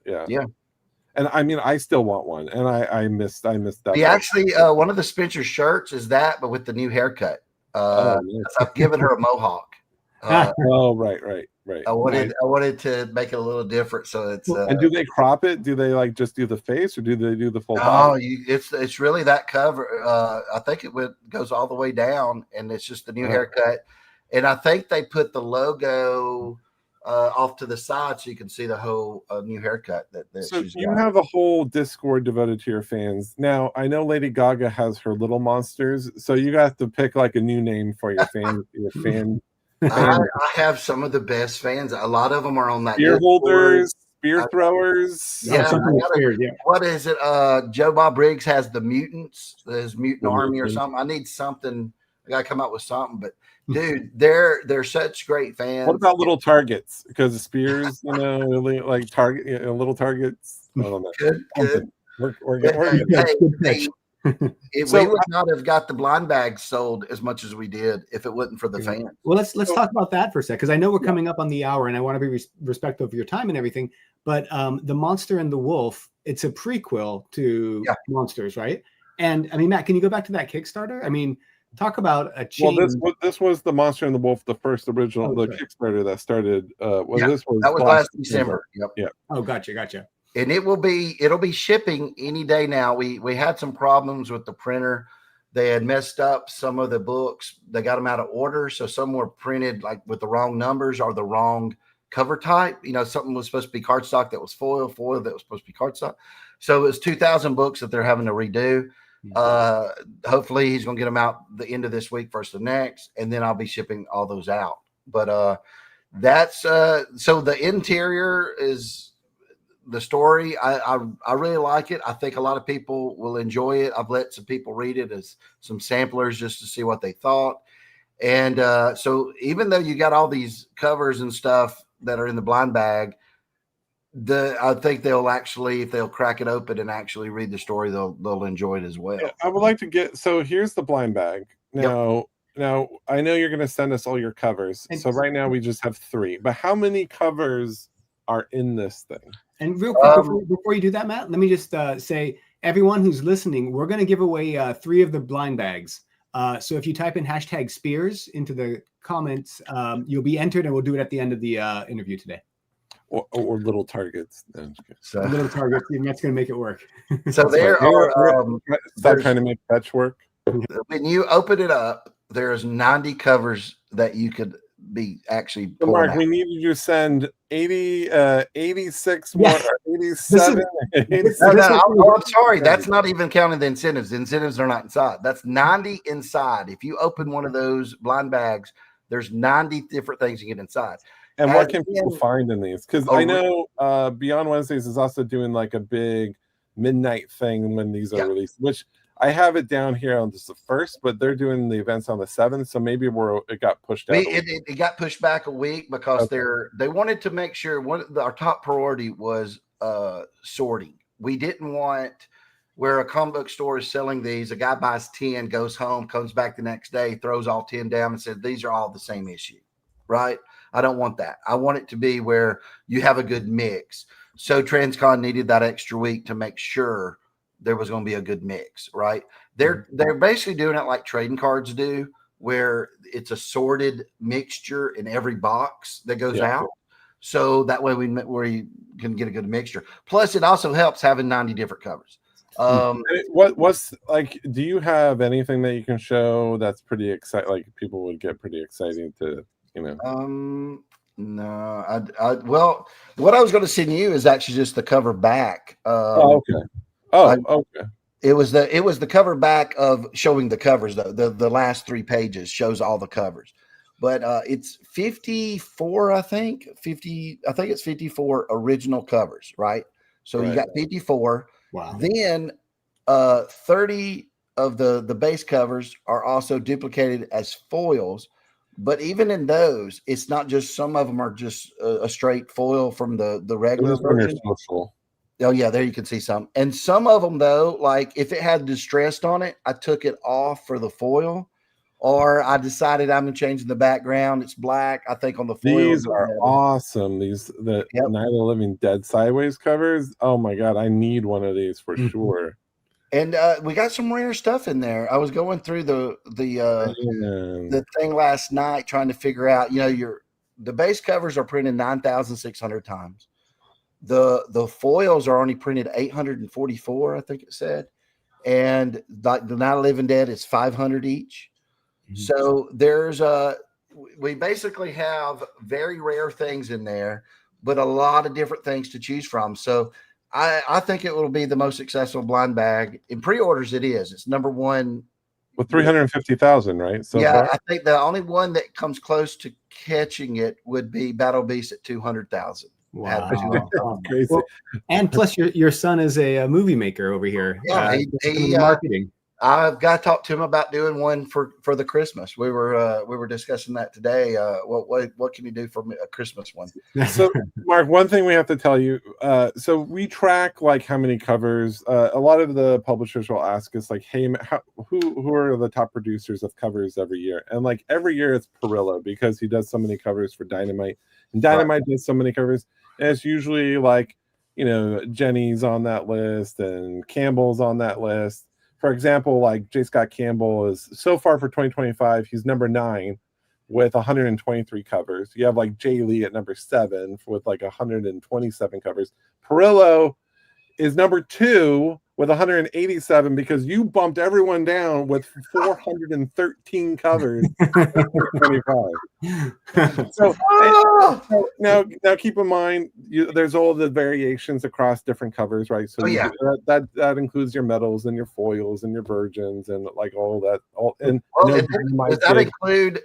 And I mean, I still want one, and I missed that. Actually, one of the Spencer shirts is that, but with the new haircut. I've given her a mohawk. Right. I wanted to make it a little different, so it's. And do they crop it? Do they like just do the face, or do they do the full body? It's really that cover. I think goes all the way down, and it's just the new haircut. And I think they put the logo off to the side so you can see the whole new haircut that so she's you got. Have a whole Discord devoted to your fans. Now I know Lady Gaga has her little monsters, so you got to pick like a new name for your fan. I have some of the best fans. A lot of them are on that spear holders, spear throwers. What is it? Joe Bob Briggs has the mutants, his mutant army or something. I need something. I gotta come up with something, but dude, they're such great fans. What about little targets? Because the spears, really like target, little targets. I don't know. Good. We're good. We would not have got the blind bags sold as much as we did if it wasn't for the fans. Well, let's talk about that for a sec, because I know we're coming up on the hour, and I want to be respectful of your time and everything. But the Monster and the Wolf, it's a prequel to Monsters, right? And I mean, Matt, can you go back to that Kickstarter? I mean, talk about a change. Well, this was the Monster and the Wolf, the first original, Kickstarter that started. That was last December. Yep. Oh, gotcha. And it'll be shipping any day now. We had some problems with the printer. They had messed up some of the books. They got them out of order. So some were printed like with the wrong numbers or the wrong cover type. Something was supposed to be cardstock that was foil that was supposed to be cardstock. So it was 2,000 books that they're having to redo. Hopefully he's going to get them out the end of this week, first of next, and then I'll be shipping all those out. But that's so the interior is the story. I really like it. I think a lot of people will enjoy it. I've let some people read it as some samplers just to see what they thought. And so even though you got all these covers and stuff that are in the blind bag, I think they'll actually, if they'll crack it open and actually read the story, they'll enjoy it as well. I would like to get, so here's the blind bag. Now I know you're going to send us all your covers. So right now we just have 3, but how many covers are in this thing? And real quick, before you do that, Matt, let me just say, everyone who's listening, we're going to give away 3 of the blind bags. So if you type in #Spears into the comments, you'll be entered, and we'll do it at the end of the interview today. Or little targets. So little targets, that's going to make it work. So there are. Stop trying to make fetch work. When you open it up, there's 90 covers that you could be actually. So Mark, we need you to send 86 more, or 87. I'm sorry. That's not even counting the incentives. The incentives are not inside. That's 90 inside. If you open one of those blind bags, there's 90 different things you get inside. And what can people find in these? Because I know Beyond Wednesdays is also doing like a big midnight thing when these are released, which I have it down here on just the 1st, but they're doing the events on the 7th, so maybe it got pushed out. It got pushed back a week because they wanted to make sure our top priority was sorting. We didn't want where a comic book store is selling these, a guy buys 10, goes home, comes back the next day, throws all 10 down and says, these are all the same issue, right? I don't want that. I want it to be where you have a good mix. So Transcon needed that extra week to make sure there was going to be a good mix, right? They're basically doing it like trading cards do, where it's a sorted mixture in every box that goes out. So that way we can get a good mixture. Plus, it also helps having 90 different covers. What's like? Do you have anything that you can show that's pretty exciting? Like people would get pretty exciting to, No, well, what I was going to send you is actually just the cover back. Okay. Okay. It was the cover back of showing the covers though. The last 3 pages shows all the covers, but it's 54. I think it's 54 original covers, right? So you got 54. Wow. Then 30 of the base covers are also duplicated as foils. But even in those, it's not just, some of them are just a straight foil from the regular version. Oh yeah, there you can see some. And some of them though, like if it had distressed on it, I took it off for the foil, or I decided I'm gonna change the background. It's black. I think on the foil. These are awesome. The Night of the Living Dead Sideways covers. Oh my god, I need one of these for sure. And we got some rare stuff in there. I was going through the thing last night trying to figure out, the base covers are printed 9,600 times. The foils are only printed 844, I think it said. And like the Night of the Living Dead is 500 each. So we basically have very rare things in there, but a lot of different things to choose from. So I think it will be the most successful blind bag in pre-orders. It is. It's number one with 350,000, right? So yeah, I think the only one that comes close to catching it would be Battle Beast at 200,000. Wow, crazy! Well, and plus, your son is a movie maker over here. Yeah, he marketing. I've got to talk to him about doing one for the Christmas. We were discussing that today. What can you do for a Christmas one? So, Mark, one thing we have to tell you. So we track like how many covers. A lot of the publishers will ask us like, "Hey, who are the top producers of covers every year?" And like every year it's Perillo because he does so many covers for Dynamite, and Dynamite does so many covers. And it's usually like Jenny's on that list and Campbell's on that list. For example, like J. Scott Campbell is so far for 2025, he's number 9 with 123 covers. You have like Jay Lee at number 7 with like 127 covers. Perillo is number 2 with 187 because you bumped everyone down with 413 covers. 25. So now keep in mind there's all the variations across different covers, right? So that includes your metals and your foils and your virgins and like all that.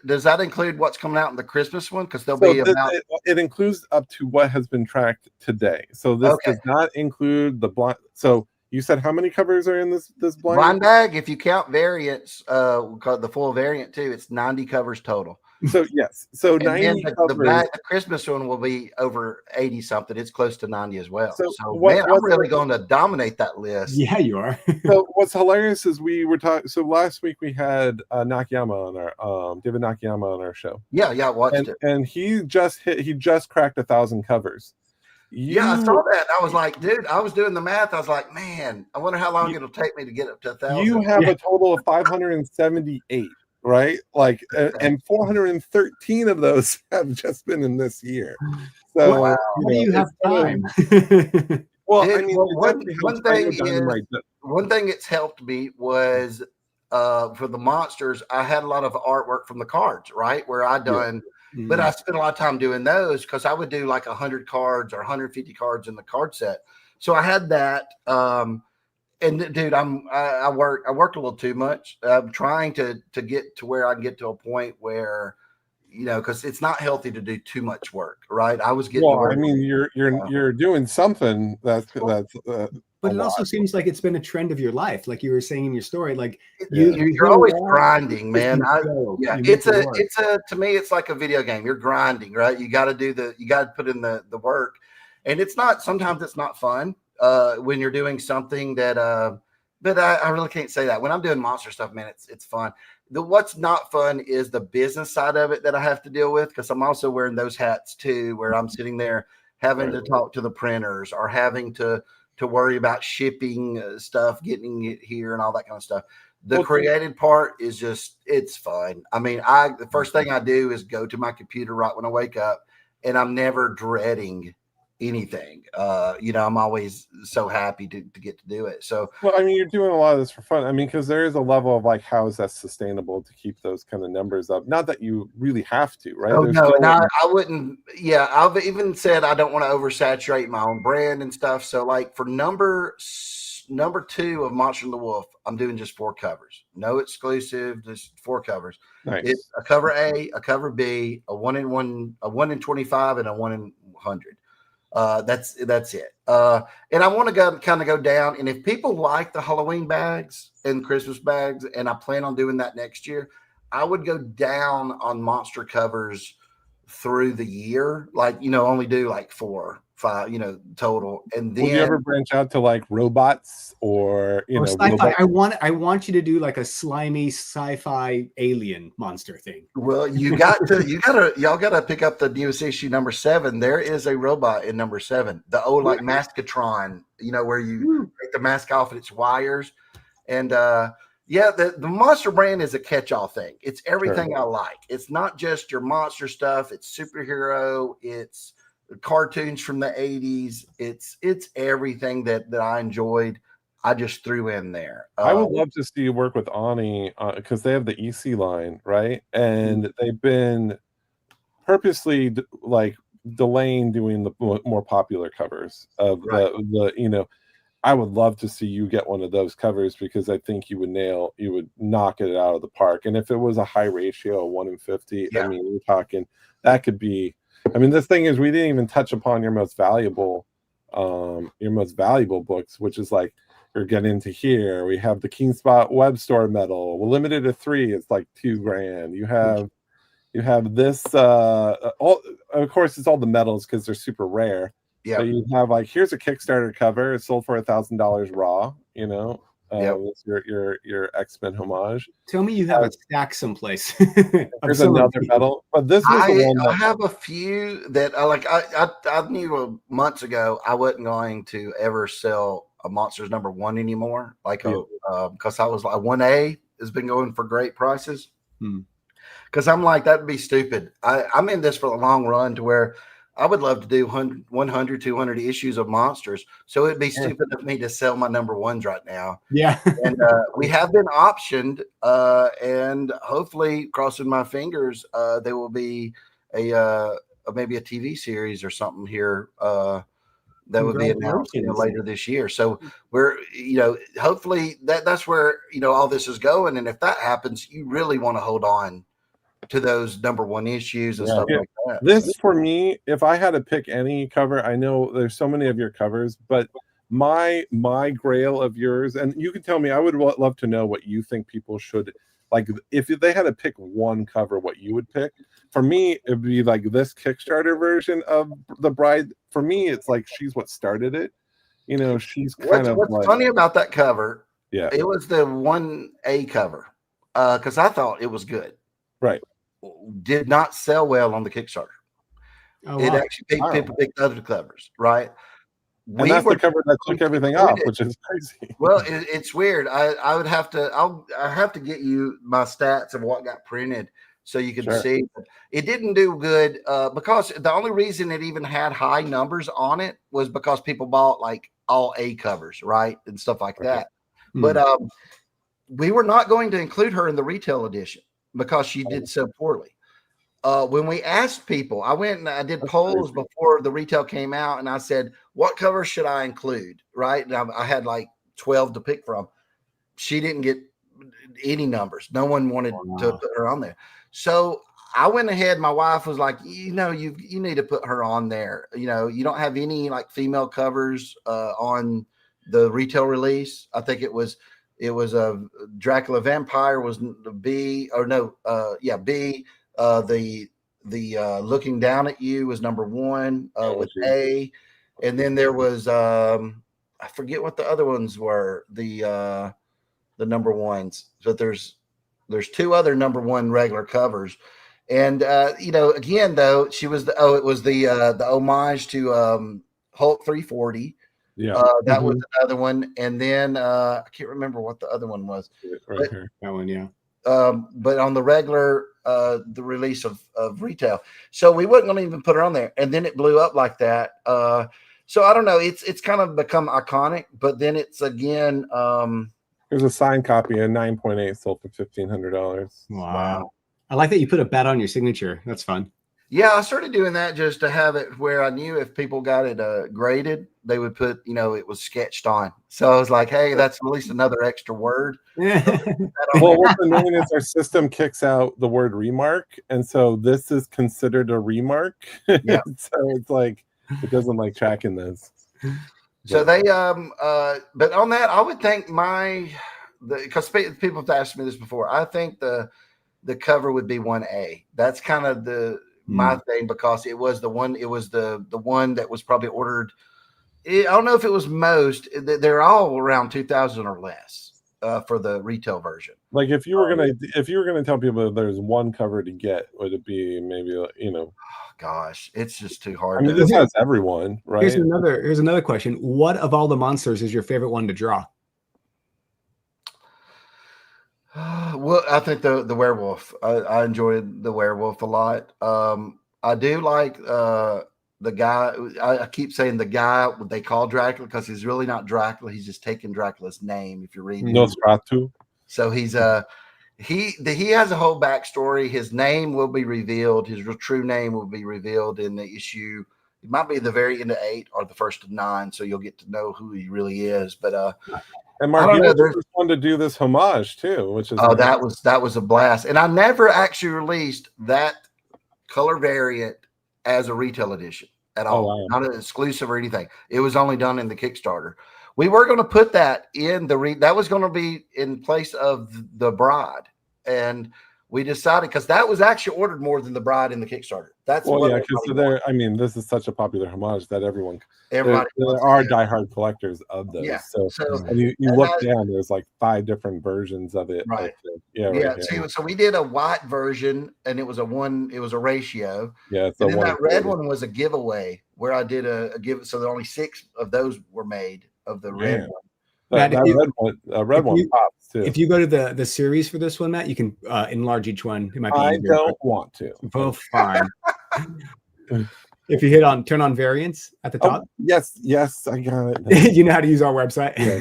Does that include what's coming out in the Christmas one? Because it includes up to what has been tracked today. So this does not include the blind. So you said how many covers are in this blind bag? If you count variants, the full variant too, it's 90 covers total. So yes, so and 90 covers. The Christmas one will be over 80 something. It's close to 90 as well. So I'm really going to dominate that list. Yeah, you are. So what's hilarious is we were talking. So last week we had Nakayama on our David Nakayama on our show. Yeah, I watched it, and he just cracked 1,000 covers. Yeah, I saw that. I was like, dude, I was doing the math. I was like, man, I wonder how long it'll take me to get up to 1,000. You have a total of 578, right? Like, and 413 of those have just been in this year. So, how do you have time? Well, dude, I mean, one thing it's helped me was for the monsters. I had a lot of artwork from the cards, right? Where I done. But I spent a lot of time doing those because I would do like 100 cards or 150 cards in the card set. So I had that. And dude, I worked a little too much. I'm trying to get to where I can get to a point where, because it's not healthy to do too much work, right? I was getting. Well, I mean, you're doing something that's but it also seems like it's been a trend of your life, like you were saying in your story. Like you're always grinding, man. It's to me, it's like a video game. You're grinding, right? You got to put in the work, and sometimes it's not fun when you're doing something that. But I really can't say that when I'm doing monster stuff, man. It's fun. What's not fun is the business side of it that I have to deal with, because I'm also wearing those hats too, where I'm sitting there having to talk to the printers or having to worry about shipping stuff, getting it here and all that kind of stuff. The creative part is it's fun. I mean, the first thing I do is go to my computer right when I wake up, and I'm never dreading anything. I'm always so happy to get to do it. So, well, I mean, you're doing a lot of this for fun. I mean, because there is a level of like, how is that sustainable to keep those kind of numbers up? Not that you really have to, right? Oh, no, and I wouldn't. Yeah, I've even said I don't want to oversaturate my own brand and stuff. So, like for number 2 of Monster and the Wolf, I'm doing just 4 covers, no exclusive, just 4 covers. Nice. It's a cover A, a cover B, a 1 in 1, a 1 in 25, and a 1 in 100. That's it. And I want to go down. And if people like the Halloween bags and Christmas bags, and I plan on doing that next year, I would go down on monster covers through the year, like, only do like 4, 5, total. And then will you ever branch out to like robots or sci-fi? I want you to do like a slimy sci-fi alien monster thing. Well, y'all gotta pick up the newest issue, number 7. There is a robot in number 7, the old like Maskatron, where you take the mask off and it's wires. And the monster brand is a catch-all thing. It's everything I like. It's not just your monster stuff. It's superhero. It's cartoons from the 80s. It's everything that I enjoyed. I just threw in there. I would love to see you work with Ani because they have the EC line, right? And they've been purposely like delaying doing the more popular covers of the I would love to see you get one of those covers, because I think you would knock it out of the park. And if it was a high ratio of 1 in 50, I mean, you're talking that could be. I mean, the thing is, we didn't even touch upon your most valuable books, which is like you're getting into here. We have the Keenspot web store medal. We're limited to 3. It's like $2,000. You have this. All of course, it's all the medals because they're super rare. Yeah. So you have like, here's a Kickstarter cover. It's sold for $1,000 raw. It's your X-Men homage. Tell me you have a stack someplace. There's another medal, but this was the one that I have a few that I knew months ago I wasn't going to ever sell a Monsters number 1 anymore. Because I was like, 1A has been going for great prices. Because I'm like, that'd be stupid. I'm in this for the long run, to where I would love to do 100, 200 issues of Monsters. So it'd be stupid of me to sell my number 1s right now. Yeah. And we have been optioned, and hopefully, crossing my fingers, there will be maybe a TV series or something here that would be announced later this year. So we're, hopefully that's where, all this is going. And if that happens, you really want to hold on to those number 1 issues and stuff like that. This, for me, if I had to pick any cover, I know there's so many of your covers, but my grail of yours, and you can tell me, I would love to know what you think people should, like, if they had to pick one cover, what you would pick. For me, it'd be like this Kickstarter version of the Bride. For me, it's like she's what started it. She's what's funny about that cover. Yeah, it was the 1A cover, because I thought it was good. Right. Did not sell well on the Kickstarter. It actually people picked other covers, right? And that's the cover that took everything off, which is crazy. Well, it's weird. I would have to. I have to get you my stats of what got printed so you can see. It didn't do good because the only reason it even had high numbers on it was because people bought like all A covers, right, and stuff like that. But we were not going to include her in the retail edition because she did so poorly. When we asked people, I went and I did polls before the retail came out, and I said, what cover should I include? Right. And I had like 12 to pick from. She didn't get any numbers. No one wanted to put her on there. So I went ahead. My wife was like, you need to put her on there. You don't have any like female covers on the retail release. I think it was a Dracula Vampire was B or no, B. The Looking Down at You was number 1 with A, and then there was I forget what the other ones were. The number ones, but there's 2 other number 1 regular covers. And again though, it was the homage to Hulk 340. Yeah, that was another one. And then I can't remember what the other one was. Right here, that one, yeah. But on the regular the release of retail, so we wasn't going to even put her on there, and then it blew up like that. So I don't know. It's kind of become iconic, but then it's again. There's a signed copy, a 9.8 sold for $1,500. Wow. I like that you put a bat on your signature. That's fun. Yeah, I started doing that just to have it where I knew if people got it graded, they would put, it was sketched on. So I was like, hey, that's at least another extra word. Well, what's annoying is our system kicks out the word remark. And so this is considered a remark. Yeah. So it's like, it doesn't like tracking this. So they, but on that, I would think because people have asked me this before, I think the cover would be 1A. That's kind of my thing, because it was the one that was probably ordered. I don't know if it was most. They're all around 2,000 or less for the retail version. Like if you were gonna tell people that there's one cover to get, would it be maybe oh, gosh, it's just too hard. I mean, this has everyone, right? Here's another question. What of all the monsters is your favorite one to draw? Well, I think the werewolf. I enjoyed the werewolf a lot. I do like the guy. I keep saying the guy they call Dracula, because he's really not Dracula. He's just taking Dracula's name. If you read Nosferatu. So he's he has a whole backstory. His name will be revealed. His true name will be revealed in the issue. It might be the very end of 8 or the first of 9, so you'll get to know who he really is. But and Mark, you was fun to do this homage too, which is that was a blast. And I never actually released that color variant as a retail edition at all. Wow. Not an exclusive or anything. It was only done in the Kickstarter. We were going to put that in that was going to be in place of the Bride, and we decided, because that was actually ordered more than the Bride in the Kickstarter. That's because I mean, this is such a popular homage that everybody there are diehard collectors of those. Yeah. So and you look down, there's like 5 different versions of it. Right. Yeah. So we did a white version, and it was a ratio. Yeah. And then that red one was a giveaway, where I did a give. So there only 6 of those were made of the red one. That red one pops too. If you go to the series for this one, Matt, you can enlarge each one. It might be I don't want to. Oh, fine. If you turn on variants at the top. Yes, I got it. You know how to use our website. Yeah.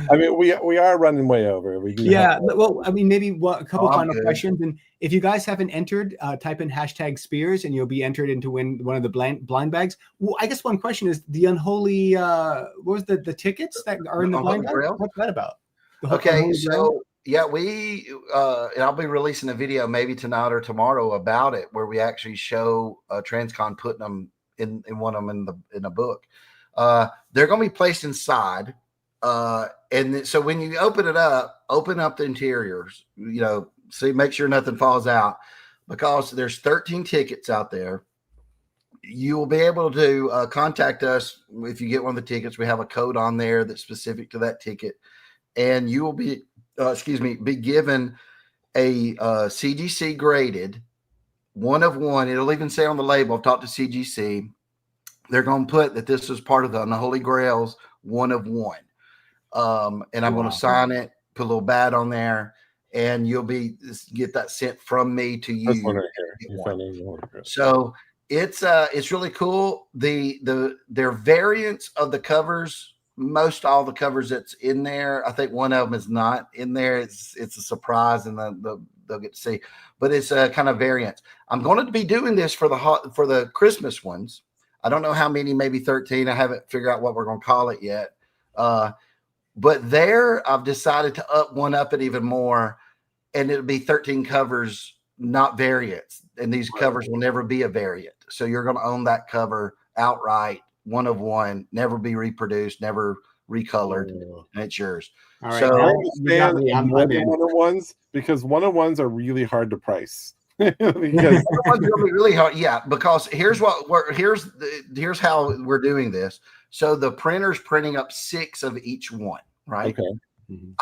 I mean, we are running way over. Well, I mean, maybe a couple final questions. And if you guys haven't entered, type in #Spears, and you'll be entered into win one of the blind bags. Well, I guess one question is the unholy. What was the tickets that are in the blind bag? What's that about? Okay, so we and I'll be releasing a video maybe tonight or tomorrow about it, where we actually show Transcon putting them in one of them in a book. They're going to be placed inside. And so when you open up the interiors, make sure nothing falls out, because there's 13 tickets out there. You will be able to contact us if you get one of the tickets. We have a code on there that's specific to that ticket, and you will be, be given a CGC graded 1 of 1. It'll even say on the label, I've talked to CGC. They're going to put that this is part of the Unholy Grails 1 of 1. And I'm going to sign it, put a little bat on there, and you'll get that sent from me to you. This one right here. So it's really cool. Their variants of the covers, most all the covers that's in there. I think one of them is not in there. It's a surprise, and they'll get to see. But it's a kind of variants. I'm going to be doing this for the Christmas ones. I don't know how many, maybe 13. I haven't figured out what we're going to call it yet. But there, I've decided to up it even more, and it'll be 13 covers not variants, and these covers will never be a variant. So you're going to own that cover outright, one of one, never be reproduced, never recolored, and it's yours. All right, So I you got understand me. I'm one in. of ones, because one of ones are really hard to price. Because really hard, yeah. Because here's how we're doing this. So the printer's printing up 6 of each one, right? Okay.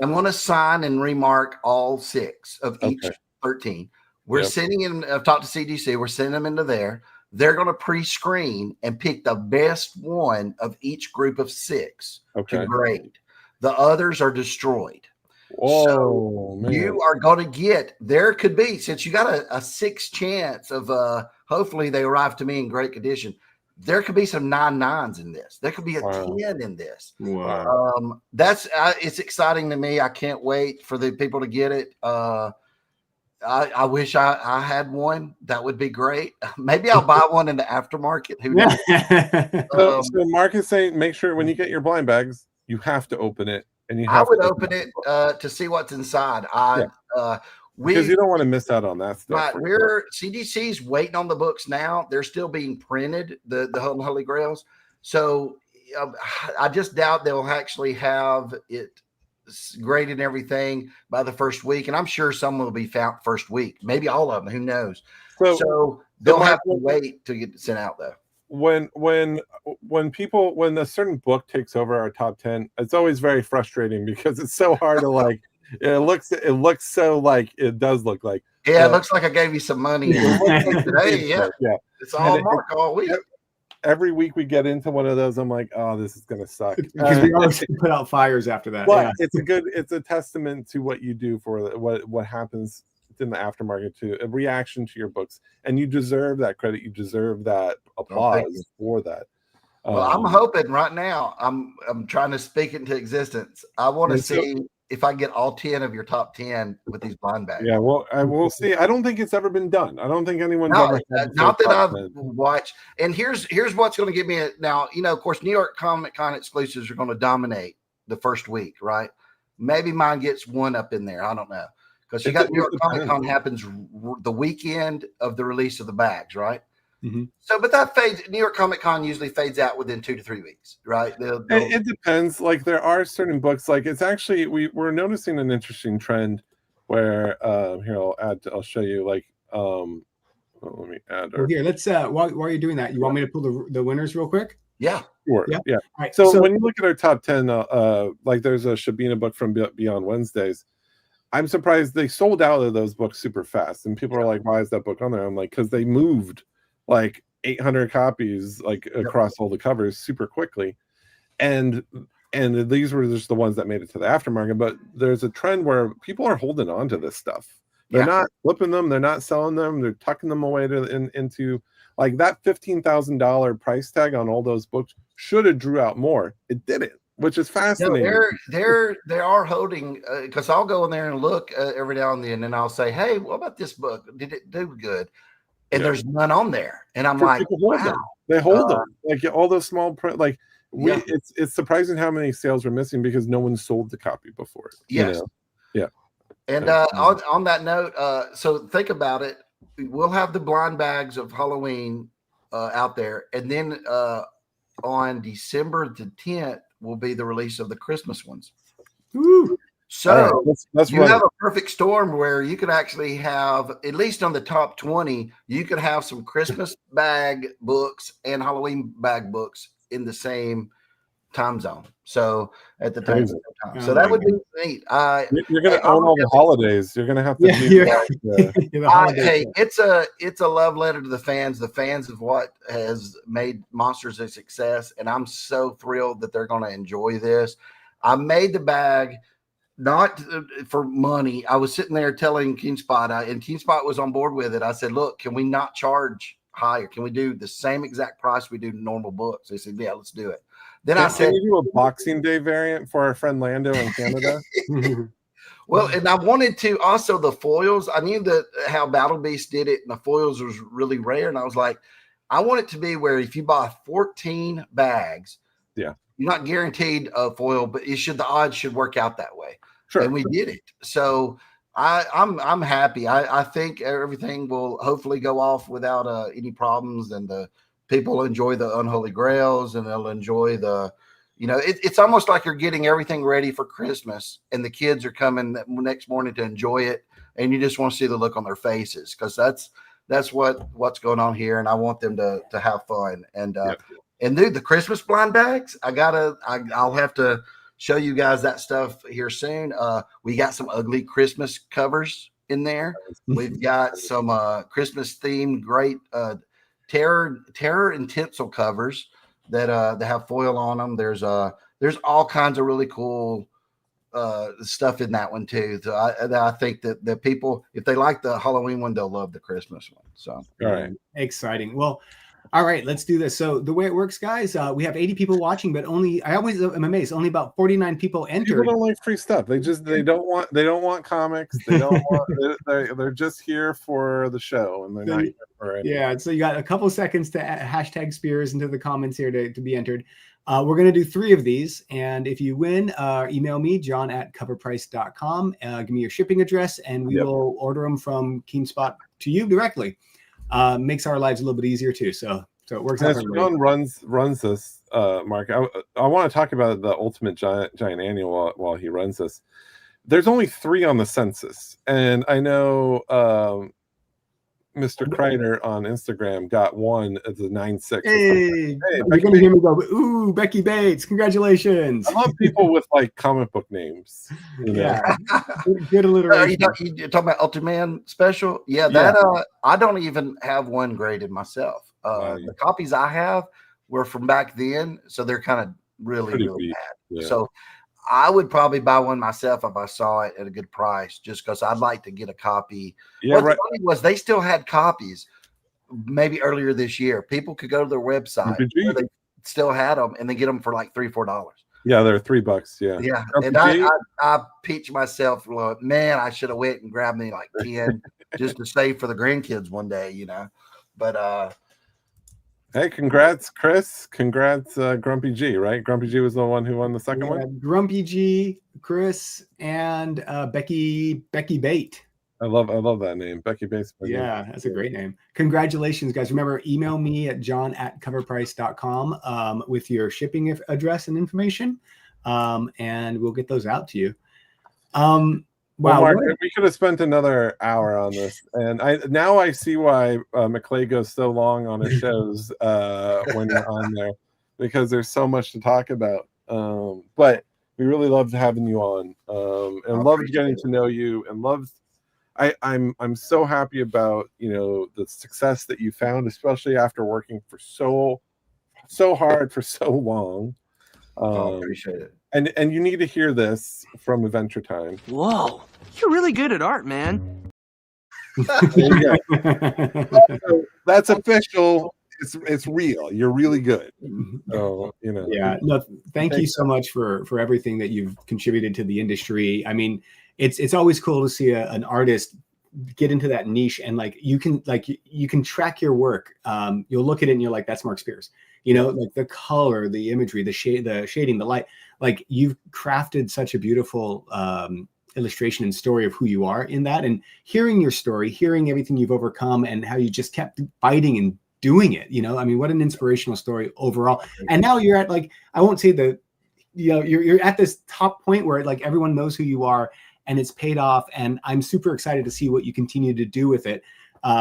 I'm going to sign and remark all 6 of each 13. We're sending in. I've talked to CDC. We're sending them into there. They're going to pre-screen and pick the best one of each group of 6 to grade. The others are destroyed. Oh, man. You are going to get, there could be, since you got a 6 chance of hopefully they arrive to me in great condition, there could be some 9.9s in this. There could be a 10 in this. Wow. That's it's exciting to me. I can't wait for the people to get it. I wish I had one. That would be great. Maybe I'll buy one in the aftermarket. Who knows? So Mark is saying, make sure when you get your blind bags, you have to open it. And I would open it to see what's inside. Because you don't want to miss out on that stuff. Right, CDC's waiting on the books now. They're still being printed, the Holy Grails. So I just doubt they'll actually have it graded and everything by the first week. And I'm sure some will be found first week, maybe all of them. Who knows? So they'll have to wait to get sent out though. When a certain book takes over our top 10, it's always very frustrating because it's so hard to it looks so like it does look like. Yeah, it looks like I gave you some money. Hey, it's all Mark all week. Every week we get into one of those, I'm like, oh, this is gonna suck. Because we always put out fires after that. But it's a testament to what you do for what happens in the aftermarket, to a reaction to your books, and you deserve that credit. You deserve that applause for that. Well, I'm hoping right now. I'm trying to speak it into existence. I want to see if I get all 10 of your top 10 with these blind bags. Yeah, well, I will see. I don't think it's ever been done. I don't think anyone's ever not that I've watched. And here's what's going to give me now. Of course, New York Comic Con exclusives are going to dominate the first week, right? Maybe mine gets one up in there. I don't know, because you got New York Comic Con happens the weekend of the release of the bags, right? Mm-hmm. So, but that fades. New York Comic Con usually fades out within 2 to 3 weeks, right? It depends. Like there are certain books. Like it's actually we're noticing an interesting trend where here I'll show you. Like let me add. Here, let's while you're doing that, you want me to pull the winners real quick? Yeah. Sure. Yeah. Yeah. Right, so when you look at our top 10, like there's a Shabina book from Beyond Wednesdays. I'm surprised they sold out of those books super fast, and people are like, "Why is that book on there?" I'm like, "Because they moved like 800 copies across all the covers super quickly, and these were just the ones that made it to the aftermarket." But there's a trend where people are holding on to this stuff. They're not flipping them. They're not selling them. They're tucking them away into like that $15,000 price tag on all those books should have drew out more. It didn't, which is fascinating. They are holding, because I'll go in there and look every now and then, and I'll say, "Hey, what about this book? Did it do good?" And there's none on there, and I'm like, "Wow!" They hold them like all those small print. Like it's surprising how many sales were missing because no one sold the copy before. Yes, yeah. And on that note, so think about it. We'll have the blind bags of Halloween out there, and then on December the 10th will be the release of the Christmas ones. Woo. So let's you have a perfect storm where you could actually have, at least on the top 20, you could have some Christmas bag books and Halloween bag books in the same time zone. So at the time, so that would be neat. You're going to own all the holidays. You're going to have to do hey, it's a love letter to the fans of what has made Monsters a success, and I'm so thrilled that they're going to enjoy this. I made the bag not for money. I was sitting there telling Keenspot, and Keenspot was on board with it. I said, "Look, can we not charge higher? Can we do the same exact price we do normal books?" They said, "Yeah, let's do it." Then I said, "Can you do a Boxing Day variant for our friend Lando in Canada?" Well, and I wanted to also the foils. I knew that how Battle Beast did it, and the foils was really rare. And I was like, I want it to be where if you buy 14 bags, you're not guaranteed a foil, but the odds should work out that way. Sure. And we did it. So I'm happy. I think everything will hopefully go off without any problems, and the people enjoy the Unholy Grails, and they'll enjoy the, it's almost like you're getting everything ready for Christmas, and the kids are coming the next morning to enjoy it, and you just want to see the look on their faces, because that's what's going on here, and I want them to have fun. And and dude, the Christmas blind bags, I'll have to show you guys that stuff here soon. We got some ugly Christmas covers in there. We've got some Christmas themed great terror and tinsel covers that have foil on them. There's all kinds of really cool stuff in that one too. So I think that the people, if they like the Halloween one, they'll love the Christmas one. So all right, exciting. Well, all right, let's do this. So the way it works, guys, we have 80 people watching, but I always am amazed, only about 49 people entered. People don't like free stuff. They don't want comics. They don't want. They're just here for the show, and they're not here for anything. Yeah. So you got a couple seconds to hashtag Spears into the comments here to be entered. We're going to do 3 of these, and if you win, email me, john@coverprice.com. Give me your shipping address, and we will order them from Keenspot to you directly. Makes our lives a little bit easier too. So it works out. John runs this, Mark. I want to talk about the Ultimate Giant Annual while he runs this. There's only 3 on the census, and I know Mr. Kreider on Instagram got one at the 9-6. Hey, you're gonna hear me go, ooh, Becky Bates, congratulations. I love people with like comic book names. Yeah, good alliteration. You're talking about Ultraman special? Yeah, that I don't even have one graded myself. The copies I have were from back then, so they're kind of really bad. Yeah. So I would probably buy one myself if I saw it at a good price, just because I'd like to get a copy. Yeah, What's funny was they still had copies maybe earlier this year. People could go to their website where they still had them and then get them for like $3-4. Yeah, they're $3. Yeah. Yeah. And I peached myself, man, I should have went and grabbed me like 10 just to save for the grandkids one day, But hey, congrats, Chris. Congrats, Grumpy G, right? Grumpy G was the one who won the second one? Grumpy G, Chris, and Becky Bate. I love that name. Becky Bates. Yeah, that's a great name. Congratulations, guys. Remember, email me at john@coverprice.com with your shipping address and information, and we'll get those out to you. Wow, Mark, we could have spent another hour on this, and I see why McClay goes so long on his shows when you're on there, because there's so much to talk about. But we really loved having you on, and loved getting to know you, and I'm so happy about the success that you found, especially after working for so hard for so long. I appreciate it. And you need to hear this from Adventure Time. Whoa, you're really good at art, man. That's official. It's real. You're really good. So, Yeah. No, thank you so much for everything that you've contributed to the industry. I mean, it's always cool to see an artist get into that niche, and you can track your work. You'll look at it and you're like, that's Mark Spears. Like the color, the imagery, the shading, the light. Like, you've crafted such a beautiful illustration and story of who you are in that. And hearing your story, hearing everything you've overcome, and how you just kept fighting and doing it. I mean, what an inspirational story overall. And now you're at I won't say you're at this top point where everyone knows who you are, and it's paid off. And I'm super excited to see what you continue to do with it,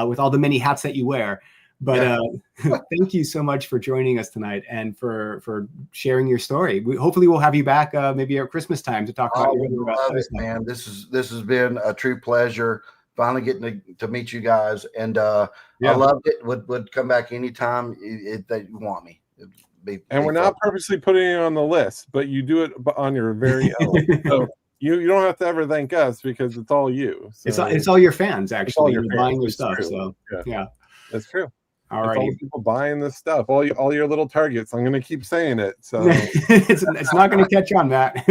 with all the many hats that you wear. But thank you so much for joining us tonight, and for sharing your story. Hopefully we'll have you back maybe at Christmas time to talk about it, man. This has been a true pleasure. Finally getting to meet you guys, and I loved it. Would come back anytime that you want me. We're not purposely putting you on the list, but you do it on your very own. So you don't have to ever thank us, because it's all you. So it's all your fans, actually. You're buying your stuff. True. So yeah, that's true. All right, all people buying this stuff, all your little targets. I'm going to keep saying it. So it's not going to catch on, Matt.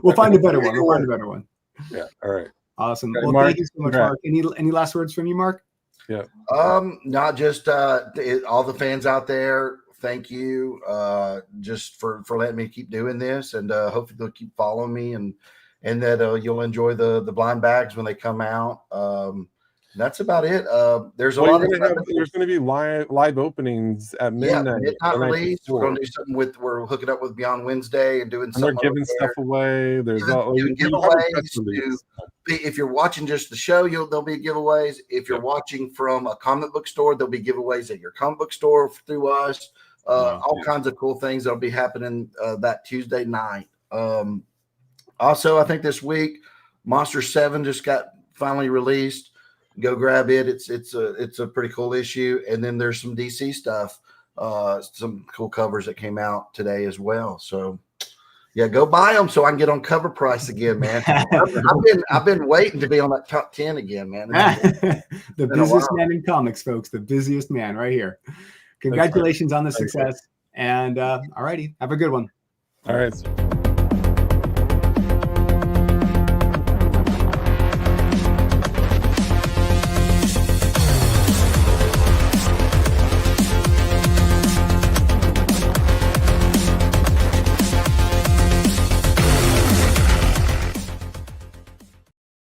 We'll find a better one. Yeah. All right. Awesome. Okay, well, Mark, thank you so much, Mark. Any last words from you, Mark? Yeah. Not just all the fans out there. Thank you, just for letting me keep doing this, and hopefully they'll keep following me, and and that you'll enjoy the blind bags when they come out. That's about it. There's a lot of there's going to be live openings at midnight. Midnight release. We're going to do something we're hooking up with Beyond Wednesday and doing something. They're giving stuff away. There's giveaways. If you're watching just the show, there'll be giveaways. If you're watching from a comic book store, there'll be giveaways at your comic book store through us. All kinds of cool things that'll be happening that Tuesday night. Also, I think this week, Monster 7 just got finally released. Go grab it. It's a pretty cool issue. And then there's some DC stuff, some cool covers that came out today as well. So yeah, go buy them so I can get on Cover Price again, man. I've been waiting to be on that top 10 again, man. The busiest man in comics, folks. The busiest man right here. Congratulations on the success. And all righty, have a good one. All right.